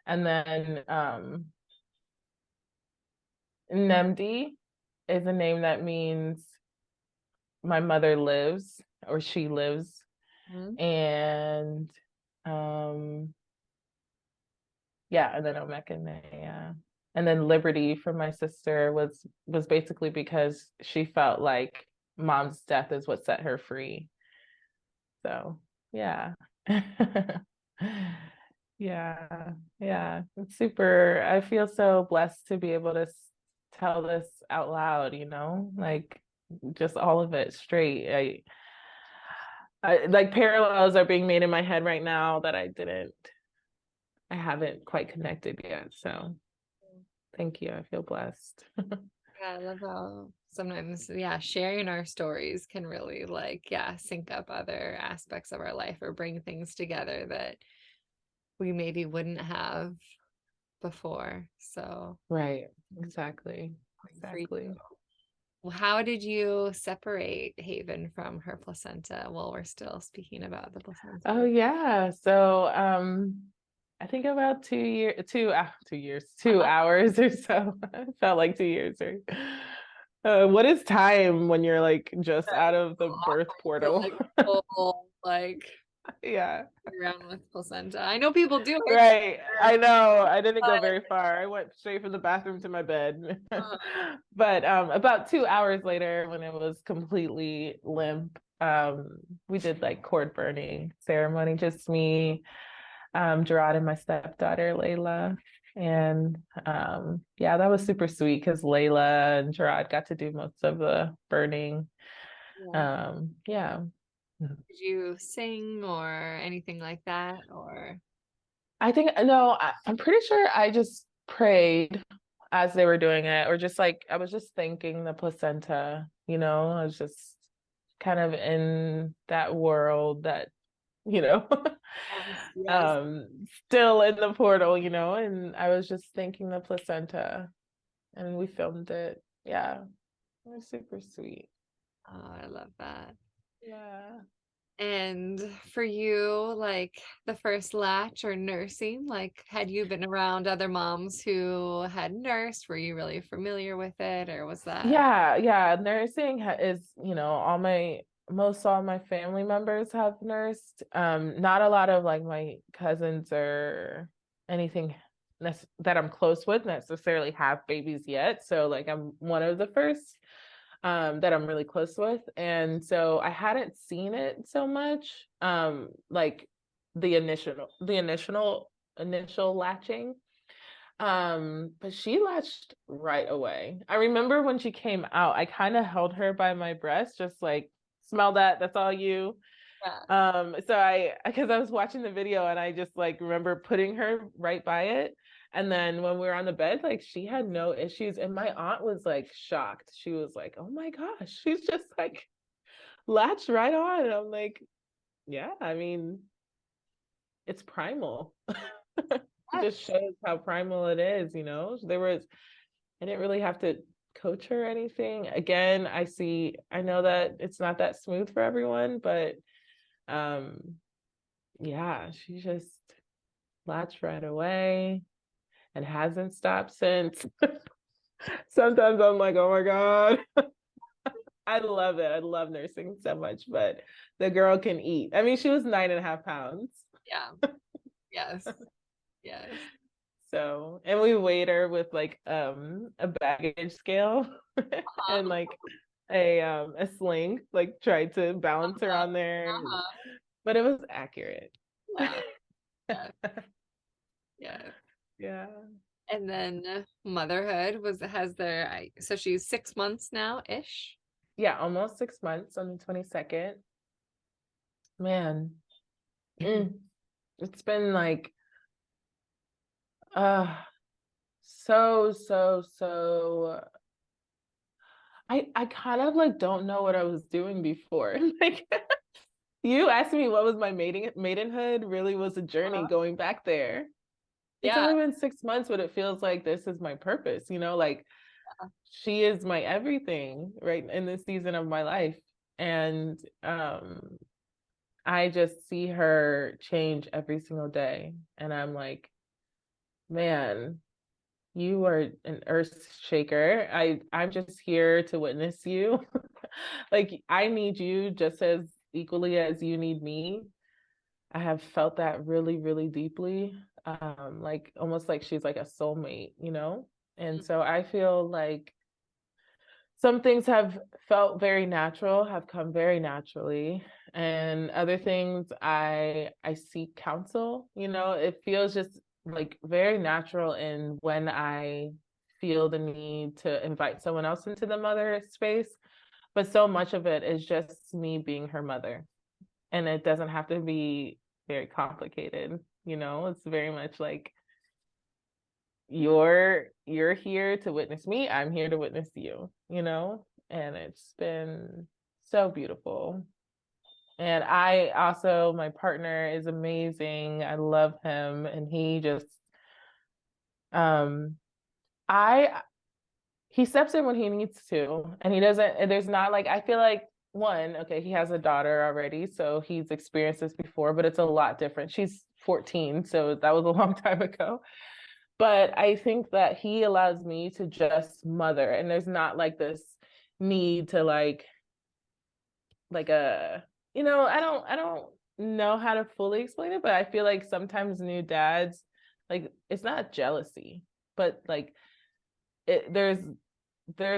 And then Nemdi is a name that means my mother lives, or she lives. Mhm. And yeah, and then Omekane, yeah. And then Liberty for my sister was basically because she felt like mom's death is what set her free. So yeah. Yeah, yeah. It's super. I feel so blessed to be able to tell this out loud, like just all of it straight. I like parallels are being made in my head right now that I haven't quite connected yet. So thank you. I feel blessed. Yeah, I love how sometimes, yeah, sharing our stories can really sync up other aspects of our life or bring things together that we maybe wouldn't have before. So Right. Exactly. for you, Exactly. how did you separate Haven from her placenta while we're still speaking about the Oh placenta? yeah. So I think about 2 hours or so. It felt like 2 years. Or what is time when you're like just out of the birth Feel portal? like full, Yeah. around with placenta. I know people do it. Right. I know. I didn't go But very far. I went straight from the bathroom to my bed. But about 2 hours later, when it was completely limp, we did like cord burning ceremony, just me, Gerard, and my stepdaughter, Layla. And yeah, that was super sweet because Layla and Gerard got to do most of the burning. yeah. Yeah. Did you sing or anything like that? Or I think, no, I'm pretty sure I just prayed as they were doing it, or just like I was just thanking the placenta, I was just kind of in that world that, you know, yes, yes. still in the portal, and I was just thanking the placenta, and we filmed it. Yeah, it was super sweet. Oh, I love that. Yeah. And for you, the first latch or nursing, had you been around other moms who had nursed? Were you really familiar with it, or was that? Yeah. Nursing is, most all my family members have nursed. Not a lot of like my cousins or anything that I'm close with necessarily have babies yet. So like I'm one of the first that I'm really close with. And so I hadn't seen it so much. Like the initial latching. But she latched right away. I remember when she came out, I kind of held her by my breast, just like, smell that, that's all you. Yeah. Because I was watching the video and I just like remember putting her right by it. And then when we were on the bed, like she had no issues. And my aunt was like shocked. She was like, oh my gosh, she's just like latched right on. And I'm like, yeah, I mean, it's primal. It just Yes. shows how primal it is, I didn't really have to coach her or anything. Again, I know that it's not that smooth for everyone, but yeah, she just latched right away and hasn't stopped since. Sometimes I'm like, oh my God. I love it. I love nursing so much, but the girl can eat. I mean, she was 9.5 pounds. Yeah. Yes. Yes. So, and we weighed her with like a baggage scale and like a sling, like tried to balance her on there, Uh-huh. but it was accurate. Yeah. Yeah. Yeah. Yeah. And then motherhood has so she's 6 months now ish. Yeah, almost 6 months on the 22nd. Man, mm, it's been like uh so I kind of like don't know what I was doing before. Like you asked me what was my maidenhood, really was a journey going back there. It's Yeah. only been 6 months, but it feels like this is my purpose, like she is my everything right in this season of my life. And I just see her change every single day. And I'm like, man, you are an earth shaker. I'm just here to witness you. Like I need you just as equally as you need me. I have felt that really, really deeply. Like almost like she's like a soulmate. And so I feel like some things have felt very natural, have come very naturally, and other things I seek counsel. It feels just like very natural in when I feel the need to invite someone else into the mother space, but so much of it is just me being her mother, and it doesn't have to be very complicated. It's very much like you're here to witness me, I'm here to witness you. And it's been so beautiful. And I also, my partner is amazing, I love him, and he just um I he steps in when he needs to, and he doesn't, and there's not like, I feel like, one, okay, he has a daughter already, so he's experienced this before, but it's a lot different. She's 14, so that was a long time ago. But I think that he allows me to just mother, and there's not like this need to like a I don't know how to fully explain it, but I feel like sometimes new dads, like, it's not jealousy, but like there's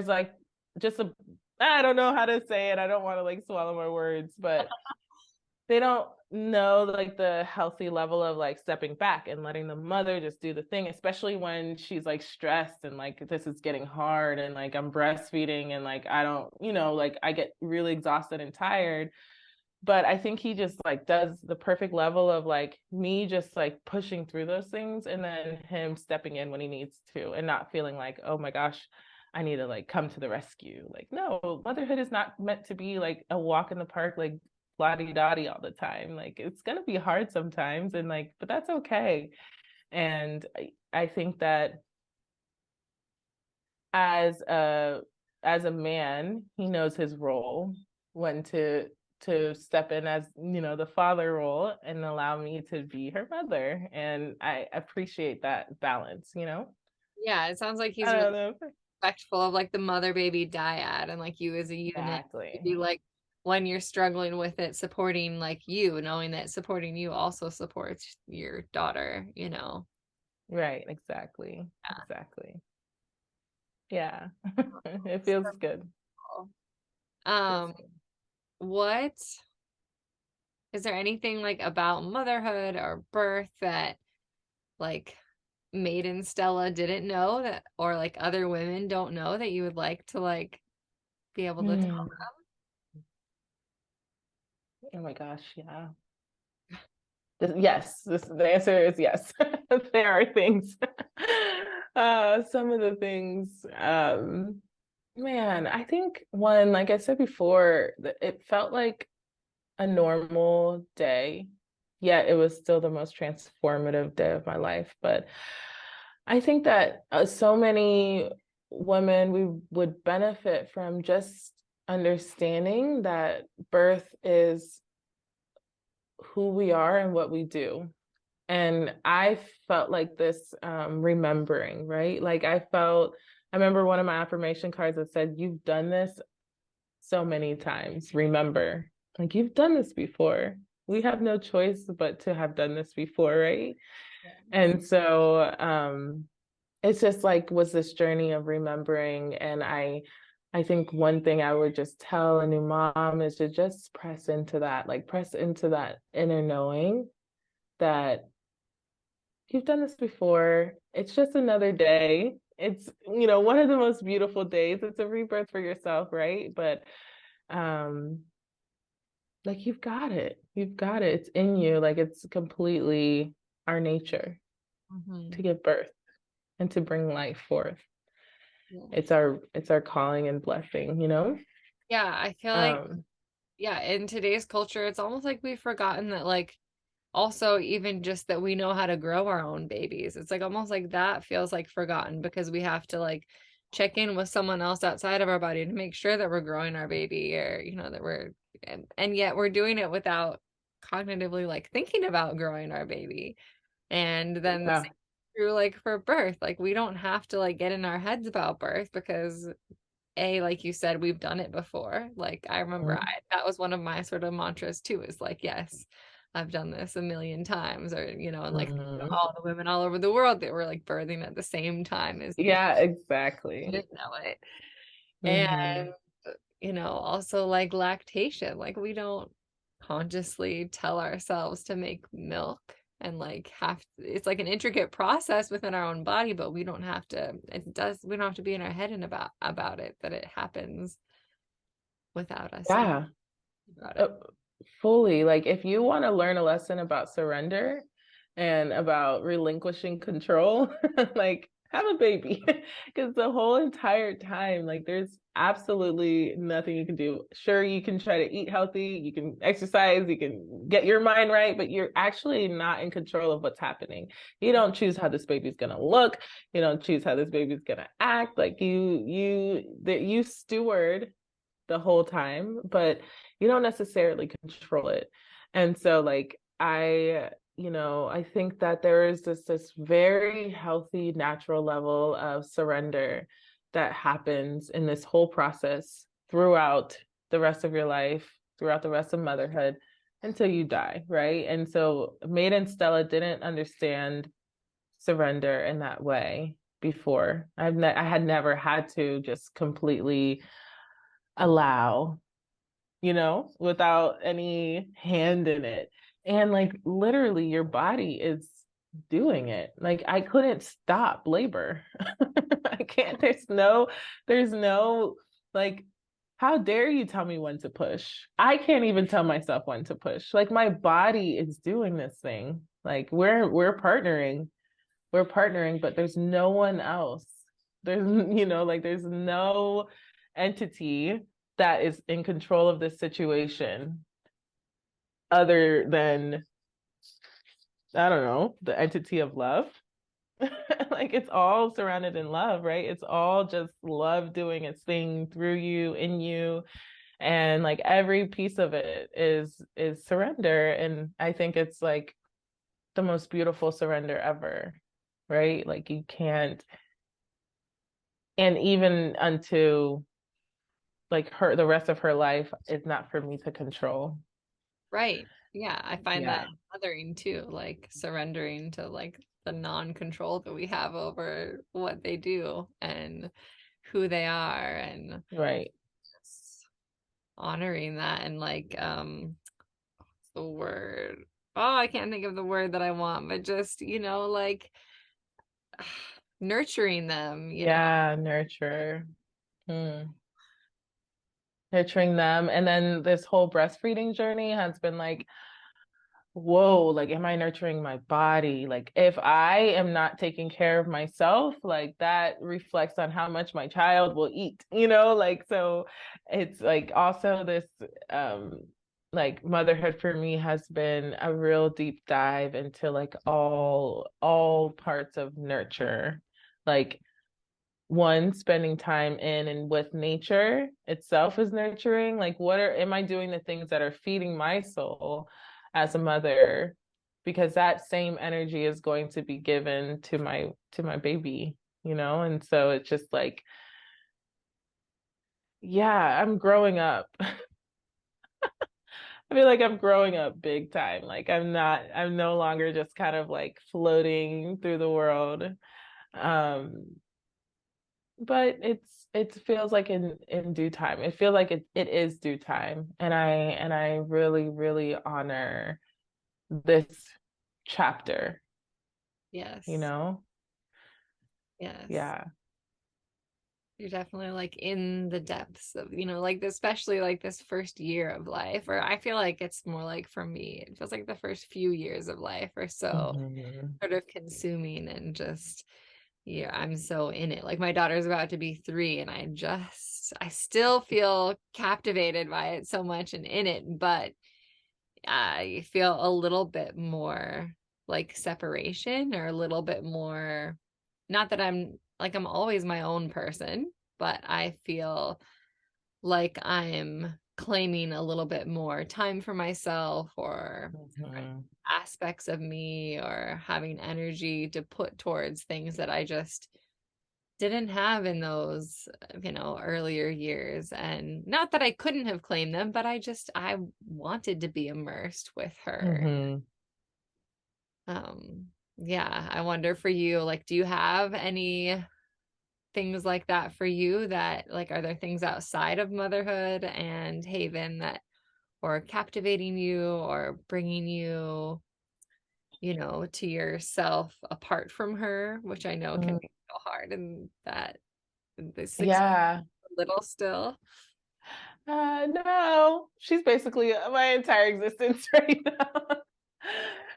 like just a, I don't know how to say it, I don't want to like swallow my words, but they don't know like the healthy level of like stepping back and letting the mother just do the thing, especially when she's like stressed and like this is getting hard and like I'm breastfeeding and like I don't, like I get really exhausted and tired. But I think he just like does the perfect level of like me just like pushing through those things, and then him stepping in when he needs to and not feeling like, oh my gosh, I need to like come to the rescue. Like, no, motherhood is not meant to be like a walk in the park, like blah dotty all the time. Like it's gonna be hard sometimes, and like, but that's okay. And I think that as a man, he knows his role, when to step in as the father role and allow me to be her mother, and I appreciate that balance. Yeah, it sounds like I he's really don't know. respectful of like the mother baby dyad and like you as a unit. Exactly. Maybe like when you're struggling with it, supporting like you, knowing that supporting you also supports your daughter. Right, exactly. Yeah. Exactly. Yeah. It So feels good. cool. Feels Um, good. what is there anything like about motherhood or birth that like maiden Stella didn't know that, or like other women don't know that you would like to like be able to tell Mm. Oh my gosh, yeah. Yes, the answer is yes. There are things. Some of the things, man, I think one, like I said before, it felt like a normal day, yet it was still the most transformative day of my life. But I think that so many women, we would benefit from just understanding that birth is who we are and what we do. And I felt like this, remembering, right? Like I remember one of my affirmation cards that said, you've done this so many times. Remember, like you've done this before. We have no choice but to have done this before, right? And so it's just like was this journey of remembering, and I I think one thing I would just tell a new mom is to just press into that, like press into that inner knowing that you've done this before. It's just another day. It's, one of the most beautiful days. It's a rebirth for yourself, right? But um, like you've got it. You've got it. It's in you. Like it's completely our nature to give birth and to bring life forth. Yeah. It's our calling and blessing, Yeah, I feel like, Um, yeah, in today's culture, it's almost like we've forgotten that, like, also even just that we know how to grow our own babies. It's like almost like that feels like forgotten because we have to like check in with someone else outside of our body to make sure that we're growing our baby, or that we're, and yet we're doing it without cognitively like thinking about growing our baby. And then the yeah. same is true like for birth. Like we don't have to like get in our heads about birth because like you said, we've done it before. Like I remember Mhm. that was one of my sort of mantras too, is like, yes, I've done this a million times, or and like Mhm. all the women all over the world that were like birthing at the same time as me. Yeah, I exactly. didn't know it. Hmm. And also like lactation. Like we don't consciously tell ourselves to make milk, and like it's like an intricate process within our own body, but we don't have to be in our head and about it, that it happens without us thinking Yeah. about Uh, it. Fully. Like if you want to learn a lesson about surrender and about relinquishing control, like have a baby. Because the whole entire time, like there's absolutely nothing you can do. Sure, you can try to eat healthy, you can exercise, you can get your mind right, but you're actually not in control of what's happening. You don't choose how this baby's gonna look, you don't choose how this baby's gonna act. Like you steward the whole time, but you don't necessarily control it. And so like I think that there is this very healthy natural level of surrender that happens in this whole process throughout the rest of your life, throughout the rest of motherhood until you die, right? And so Maiden Stella didn't understand surrender in that way before. I had never had to just completely allow, without any hand in it. And like literally your body is doing it. Like I couldn't stop labor. I can't, there's no like, how dare you tell me when to push? I can't even tell myself when to push. Like my body is doing this thing. Like we're partnering, but there's no one else. There's, like there's no entity that is in control of this situation other than, I don't know, the entity of love. Like it's all surrounded in love, right? It's all just love doing its thing through you, in you. And like every piece of it is surrender. And I think it's like the most beautiful surrender ever, right? Like you can't, and even unto like the rest of her life is not for me to control. Right. Yeah, I find Yeah. that mothering too, like surrendering to like the non-control that we have over what they do and who they are, and Right. just honoring that, and like what's the word? Oh, I can't think of the word that I want, but just, like nurturing them. Yeah, nurture. Hmm. Nurturing them. And then this whole breastfeeding journey has been like, whoa, like, am I nurturing my body? Like, if I am not taking care of myself, like, that reflects on how much my child will eat, Like, so it's like also this, um, like motherhood for me has been a real deep dive into like all parts of nurture. Like one, spending time in and with nature itself is nurturing. Like am I doing the things that are feeding my soul as a mother? Because that same energy is going to be given to my baby, And so it's just like, yeah, I'm growing up. I feel like I'm growing up big time. Like I'm no longer just kind of like floating through the world. Um, but it feels like in due time. It feels like it is due time. And I really, really honor this chapter, you Yes. know? Yes. Yeah. You're definitely like in the depths of, like especially like this first year of life, or I feel like it's more like for me, it feels like the first few years of life are so Hmm. sort of consuming and just, yeah, I'm so in it. Like my daughter's about to be 3 and I still feel captivated by it so much and in it, but I feel a little bit more like separation or a little bit more, not that I'm always my own person, but I feel like I'm claiming a little bit more time for myself or different Hmm. aspects of me or having energy to put towards things that I just didn't have in those, earlier years. And not that I couldn't have claimed them, but I wanted to be immersed with her. Hmm. Um, yeah, I wonder for you, like, do you have any things like that for you that like are there things outside of motherhood and Haven that or captivating you or bringing you, to yourself apart from her, which I know can be so hard and that the 6 Yeah. little still. No, she's basically my entire existence right now.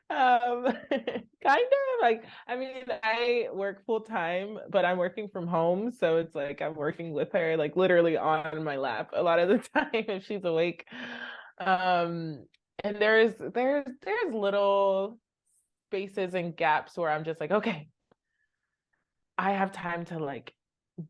Kind of like, I mean, I work full time, but I'm working from home, so it's like I'm working with her, like literally on my lap a lot of the time if she's awake. Um, and there's little spaces and gaps where I'm just like, okay, I have time to like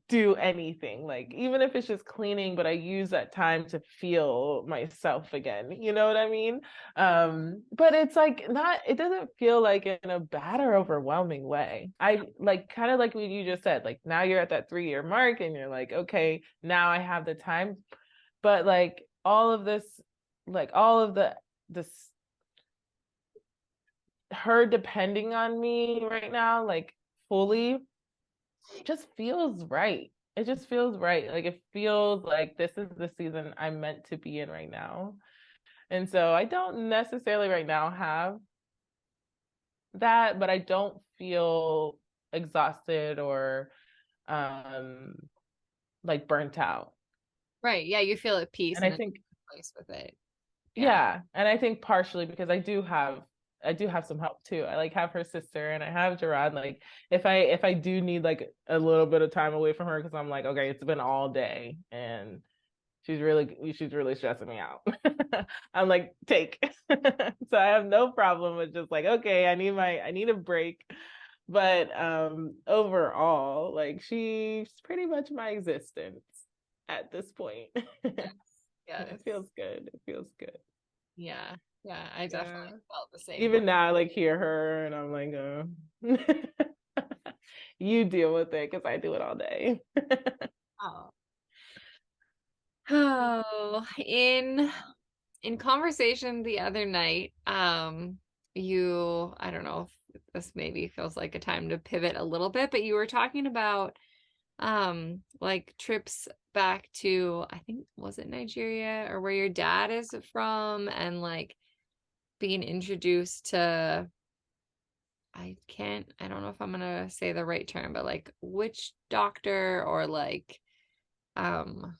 do anything, like even if it's just cleaning, but I use that time to feel myself again, you know what I mean? But it's like not, it doesn't feel like in a bad or overwhelming way. I like kind of like what you just said, like now you're at that 3 year mark and you're like, okay, now I have the time. But like all of this, like all of this her depending on me right now, like fully, just feels right. It just feels right. Like it feels like this is the season I'm meant to be in right now. And so I don't necessarily right now have that, but I don't feel exhausted or um like burnt out. Right. Yeah, you feel at peace And I and in think a place with it. Yeah. yeah, and I think partially because I do have some help too. I like have her sister and I have Gerard. Like if I do need like a little bit of time away from her because I'm like, okay, it's been all day and she's really stressing me out. I'm like, take. So I have no problem with just like, okay, I need a break. But overall, like she's pretty much my existence at this point. Yes. It Yes. feels good. It feels good. Yeah. Yeah. I Yeah. definitely felt the same way. Even now, I like hear her and I'm like, you deal with it because I do it all day. Oh. Oh, in conversation the other night, I don't know if this maybe feels like a time to pivot a little bit, but you were talking about like trips back to, I think, was it Nigeria or where your dad is from, and like being introduced to, I don't know if I'm gonna say the right term, but like witch doctor or like, um,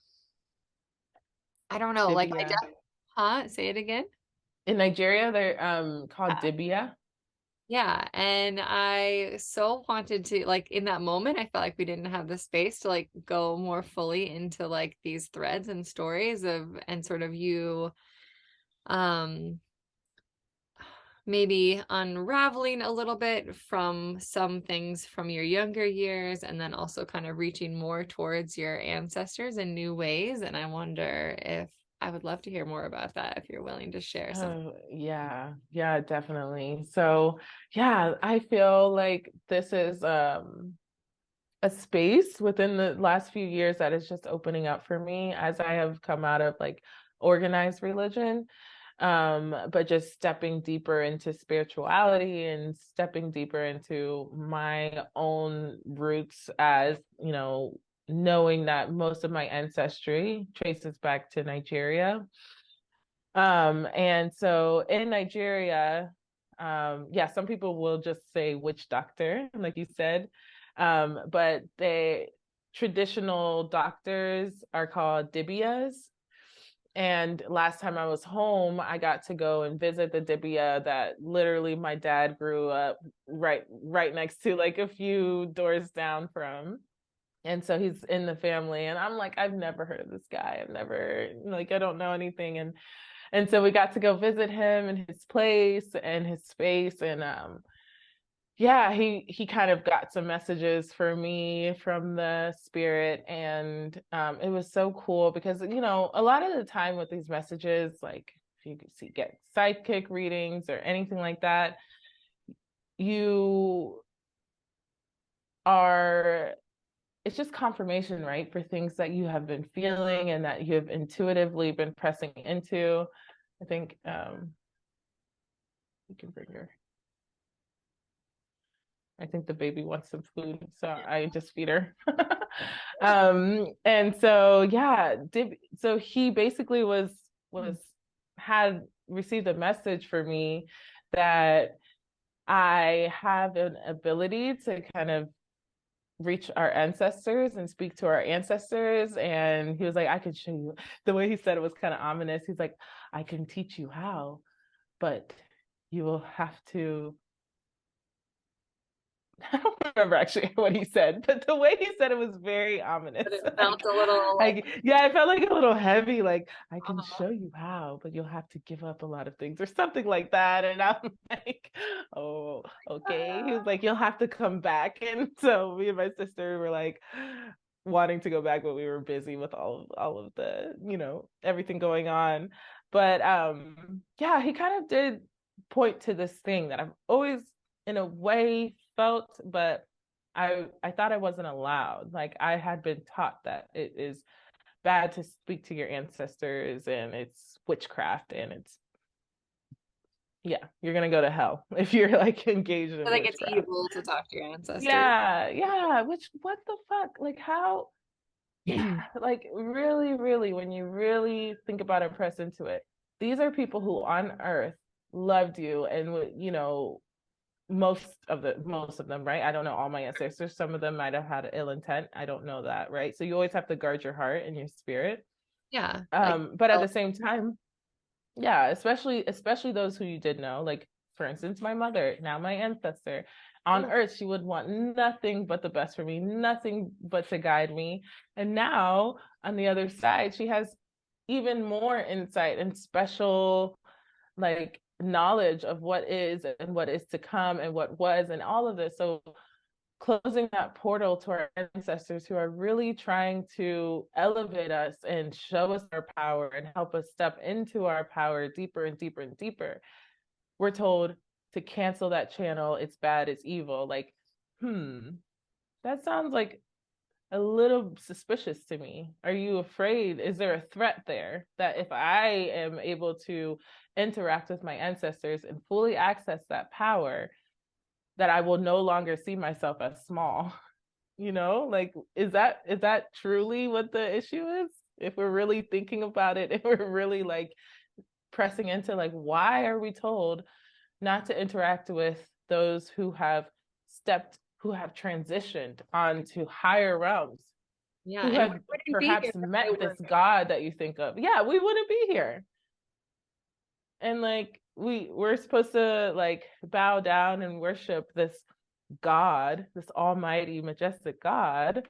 I don't know, like Dibia. say it again. In Nigeria, they're called Dibia. Yeah, and I so wanted to, like, in that moment, I felt like we didn't have the space to like go more fully into like these threads and stories of and sort of you um maybe unraveling a little bit from some things from your younger years and then also kind of reaching more towards your ancestors in new ways. And I wonder if I would love to hear more about that if you're willing to share some. Oh, yeah. Yeah, definitely. So, yeah, I feel like this is a space within the last few years that is just opening up for me as I have come out of like organized religion. But just stepping deeper into spirituality and stepping deeper into my own roots as, knowing that most of my ancestry traces back to Nigeria. And so in Nigeria, yeah, some people will just say witch doctor, like you said. But the traditional doctors are called dibias. And last time I was home, I got to go and visit the dibia that literally my dad grew up right next to, like a few doors down from. And so he's in the family, and I'm like, I've never heard of this guy. I've never, like, I don't know anything. And so we got to go visit him and his place and his space. And yeah, he kind of got some messages for me from the spirit. And it was so cool because, you know, a lot of the time with these messages, like if you get psychic readings or anything like that, you are, it's just confirmation, right, for things that you have been feeling and that you have intuitively been pressing into. I think you can bring her. I think the baby wants some food, so I just feed her. And so yeah, so he basically had received a message for me that I have an ability to kind of reach our ancestors and speak to our ancestors. And he was like, I could show you. The way he said it was kind of ominous. He's like, I can teach you how, but you will have to, I don't remember actually what he said, but the way he said it was very ominous. But it felt a little like, yeah, it felt like a little heavy. Like, I can show you how, but you'll have to give up a lot of things or something like that. And I'm like, oh, okay. He was like, you'll have to come back. And so me and my sister were like wanting to go back, but we were busy with all of the, you know, everything going on. But yeah, he kind of did point to this thing that I've always in a way felt, but I thought I wasn't allowed. Like I had been taught that it is bad to speak to your ancestors and it's witchcraft and it's, yeah, you're gonna go to hell if you're like engaged in like it's witchcraft. evil to talk to your ancestors. Yeah, which what the fuck? Like how like really when you really think about it, press into it, these are people who on earth loved you and, you know, most of them, right? I don't know all my ancestors. Some of them might have had ill intent. I don't know that, right? So you always have to guard your heart and your spirit. Yeah. But at the same time, yeah, especially those who you did know, like for instance, my mother, now my ancestor. On earth, she would want nothing but the best for me, nothing but to guide me. And now on the other side, she has even more insight and special like knowledge of what is and what is to come and what was and all of this. So closing that portal to our ancestors who are really trying to elevate us and show us our power and help us step into our power deeper and deeper and deeper. We're told to cancel that channel. It's bad, it's evil. Like, that sounds like a little suspicious to me. Are you afraid? Is there a threat there that if I am able to interact with my ancestors and fully access that power, that I will no longer see myself as small? You know, like is that truly what the issue is? If we're really thinking about it, if we're really like pressing into like, why are we told not to interact with those who have transitioned onto higher realms, Yeah, who have perhaps met this God that you think of? Yeah, we wouldn't be here. And like we're supposed to like bow down and worship this God, this almighty, majestic God,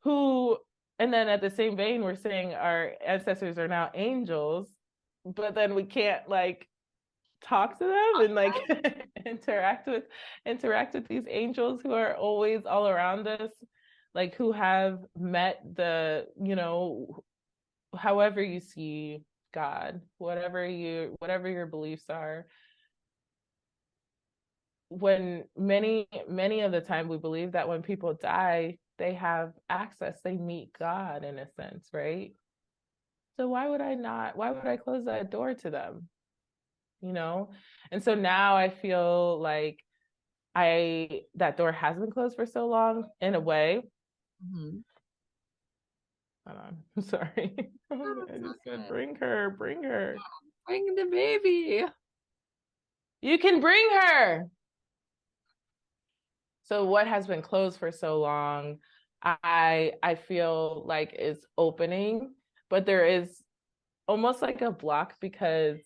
who, and then at the same vein, we're saying our ancestors are now angels, but then we can't like talk to them and like interact with these angels who are always all around us, like who have met the, you know, however you see God, whatever your beliefs are. When many of the time we believe that when people die, they have access, they meet God in a sense, right? So why would I close that door to them? You know? And so now I feel like that door has been closed for so long in a way. Mhm. Hold on. I'm sorry. Oh, I it's all just said, good. bring her, bring her. Bring the baby. You can bring her. So what has been closed for so long, I feel like is opening, but there is almost like a block because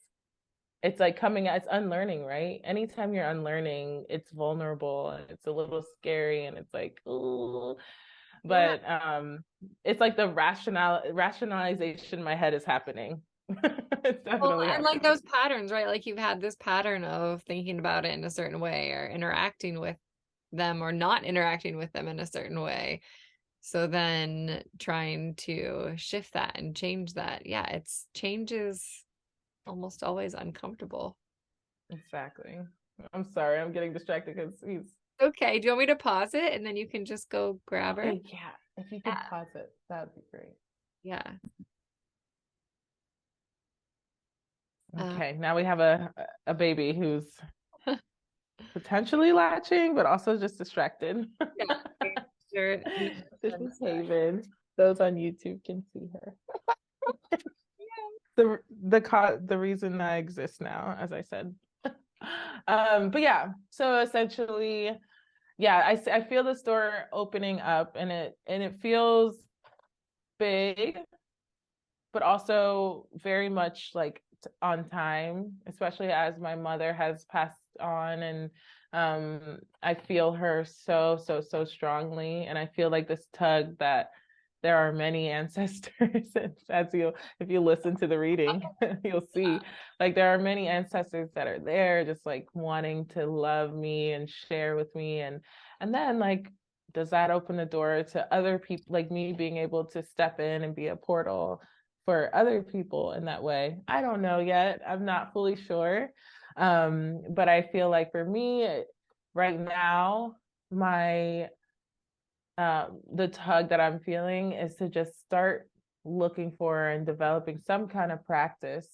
it's like it's unlearning, right? Anytime you're unlearning, it's vulnerable and it's a little scary and it's like, ooh. Yeah. But it's like the rationalization in my head is happening. It's Well, definitely and like happening. those patterns, right? Like you've had this pattern of thinking about it in a certain way or interacting with them or not interacting with them in a certain way. So then trying to shift that and change that. Yeah, it's change is almost always uncomfortable. Exactly. I'm sorry, I'm getting distracted because he's Okay, do you want me to pause it and then you can just go grab her? okay. Yeah, if you could Yeah. pause it, that would be great. Yeah. Uh, Okay, now we have a baby who's potentially latching, but also just distracted. yeah. Sure. This is Haven. Those on YouTube can see her. The reason I exist now, as I said. But yeah, so essentially, yeah, I feel the store opening up, and it feels big, but also very much like on time, especially as my mother has passed on, and I feel her so strongly, and I feel like this tug that there are many ancestors. As you if you listen to the reading, you'll see like there are many ancestors that are there just like wanting to love me and share with me, and then like does that open the door to other people like me being able to step in and be a portal for other people in that way? I don't know yet. I'm not fully sure. But I feel like for me right now, my the tug that I'm feeling is to just start looking for and developing some kind of practice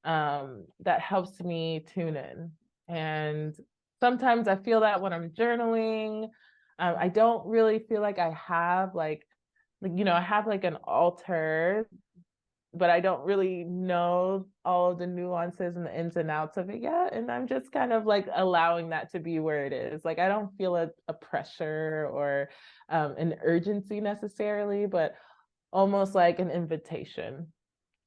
that helps me tune in. And sometimes I feel that when I'm journaling, I don't really feel like I have I have like an altar, but I don't really know all of the nuances and the ins and outs of it yet. And I'm just kind of like allowing that to be where it is. Like I don't feel a pressure or an urgency necessarily, but almost like an invitation,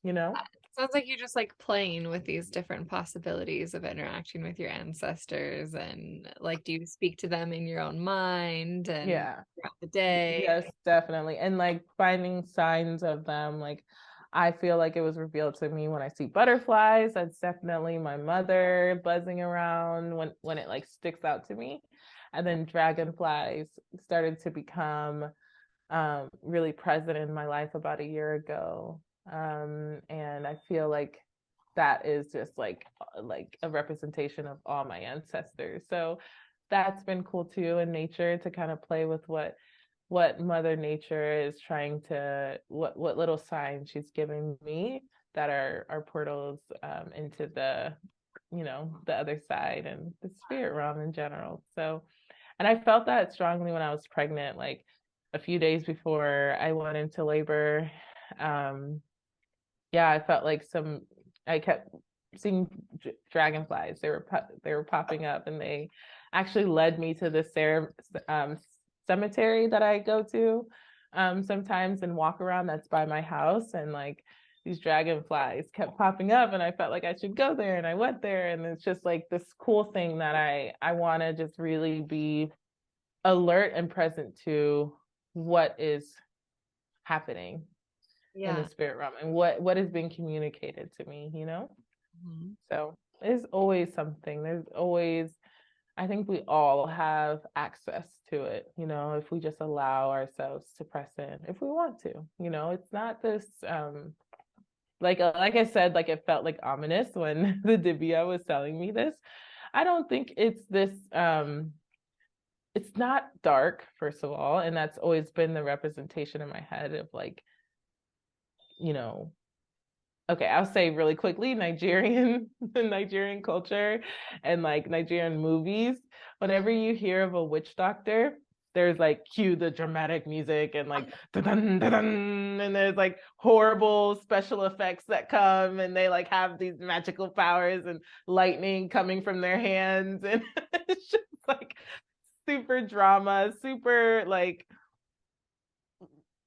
you know? Sounds like you're just like playing with these different possibilities of interacting with your ancestors and like do you speak to them in your own mind and Yeah. throughout the day? Yes, definitely. And like finding signs of them, like I feel like it was revealed to me when I see butterflies. That's definitely my mother buzzing around when it like sticks out to me. And then dragonflies started to become really present in my life about a year ago. And I feel like that is just like a representation of all my ancestors. So that's been cool too in nature to kind of play with what mother nature is trying to what little signs she's giving me that are portals into the other side and the spirit realm in general. So and I felt that strongly when I was pregnant, like a few days before I went into labor. um yeah, I felt like I kept seeing dragonflies. They were popping up, and they actually led me to the cemetery that I go to sometimes and walk around. That's by my house, and like these dragonflies kept popping up, and I felt like I should go there, and I went there, and it's just like this cool thing that I want to just really be alert and present to what is happening in the Yeah. spirit realm and what is being communicated to me. Mhm. So there's always something. There's always, I think we all have access to it, if we just allow ourselves to press in if we want to. It's not this like I said, like it felt like ominous when the Dibia was telling me this. I don't think it's not dark, first of all, and that's always been the representation in my head of like, you know, okay, I'll say really quickly, Nigerian culture and like Nigerian movies. Whenever you hear of a witch doctor, there's like cue the dramatic music and like dun dun and there's like horrible special effects that come, and they like have these magical powers and lightning coming from their hands, and it's just like super drama, super like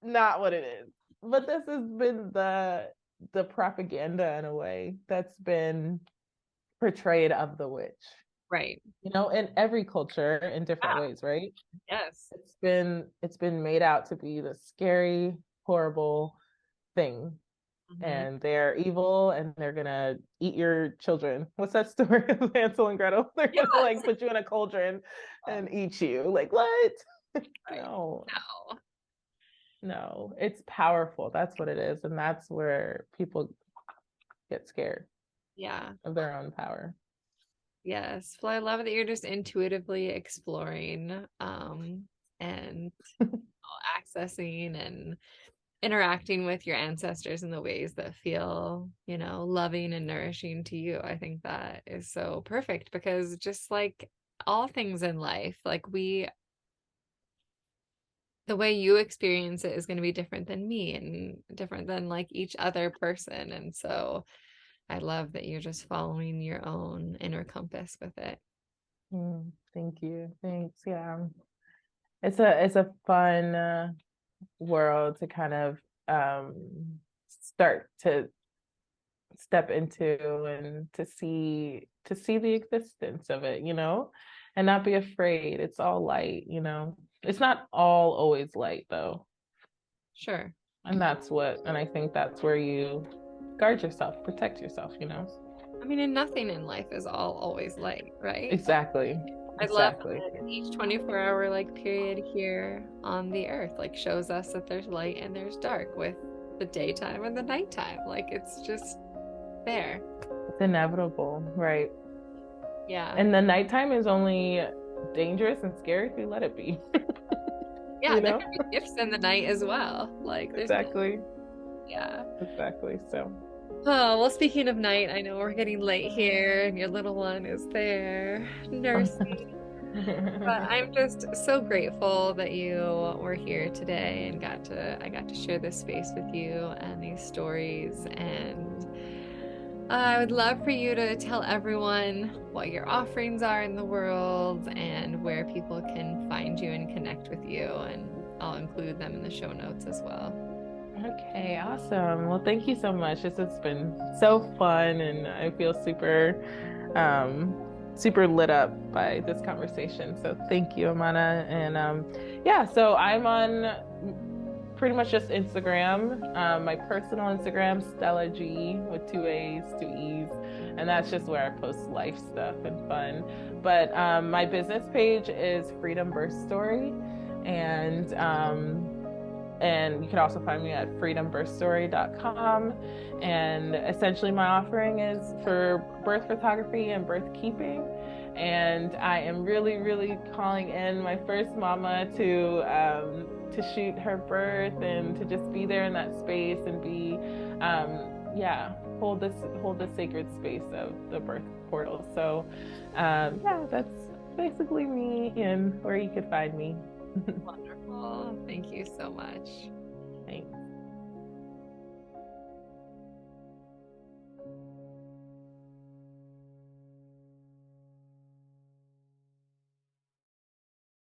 not what it is. But this has been the propaganda in a way that's been portrayed of the witch, Right. in every culture in different ways, right? Yes. It's been made out to be the scary, horrible thing. And they're evil and they're gonna eat your children. What's that story of Hansel and Gretel? They're gonna like put you in a cauldron and eat you. Like what? No. No, it's powerful. That's what it is. And that's where people get scared of their own power. Yes. Well, I love that you're just intuitively exploring and accessing and interacting with your ancestors in the ways that feel, loving and nourishing to you. I think that is so perfect, because just like all things in life, like the way you experience it is going to be different than me and different than like each other person. And so I love that you're just following your own inner compass with it. Thank you. Thanks. Yeah. It's a fun world to kind of start to step into and to see the existence of it, and not be afraid. It's all light, It's not all always light though. Sure. And I think that's where you guard yourself, protect yourself, I mean, and nothing in life is always light, right? Exactly. I love that each 24-hour like period here on the earth like shows us that there's light and there's dark, with the daytime and the nighttime. Like it's just there. It's inevitable, right? Yeah. And the nighttime is only dangerous and scary if you let it be. Yeah, there can be gifts in the night as well. Like there's exactly. Yeah. Exactly. So. Oh, well, speaking of night, I know we're getting late here and your little one is there nursing. But I'm just so grateful that you were here today and I got to share this space with you and these stories. And I would love for you to tell everyone what your offerings are in the world and where people can find you and connect with you. And I'll include them in the show notes as well. Okay, awesome. Well, thank you so much. This has been so fun, and I feel super lit up by this conversation. So thank you, Amana. And so I'm on pretty much just Instagram. My personal Instagram, Stella G, with 2 A's, 2 E's. And that's just where I post life stuff and fun. But my business page is Freedom Birth Story. And you can also find me at freedombirthstory.com. And essentially my offering is for birth photography and birth keeping. And I am really, really calling in my first mama to shoot her birth and to just be there in that space and be, hold this sacred space of the birth portal. So, that's basically me and where you could find me. Wonderful. Thank you so much. Thanks.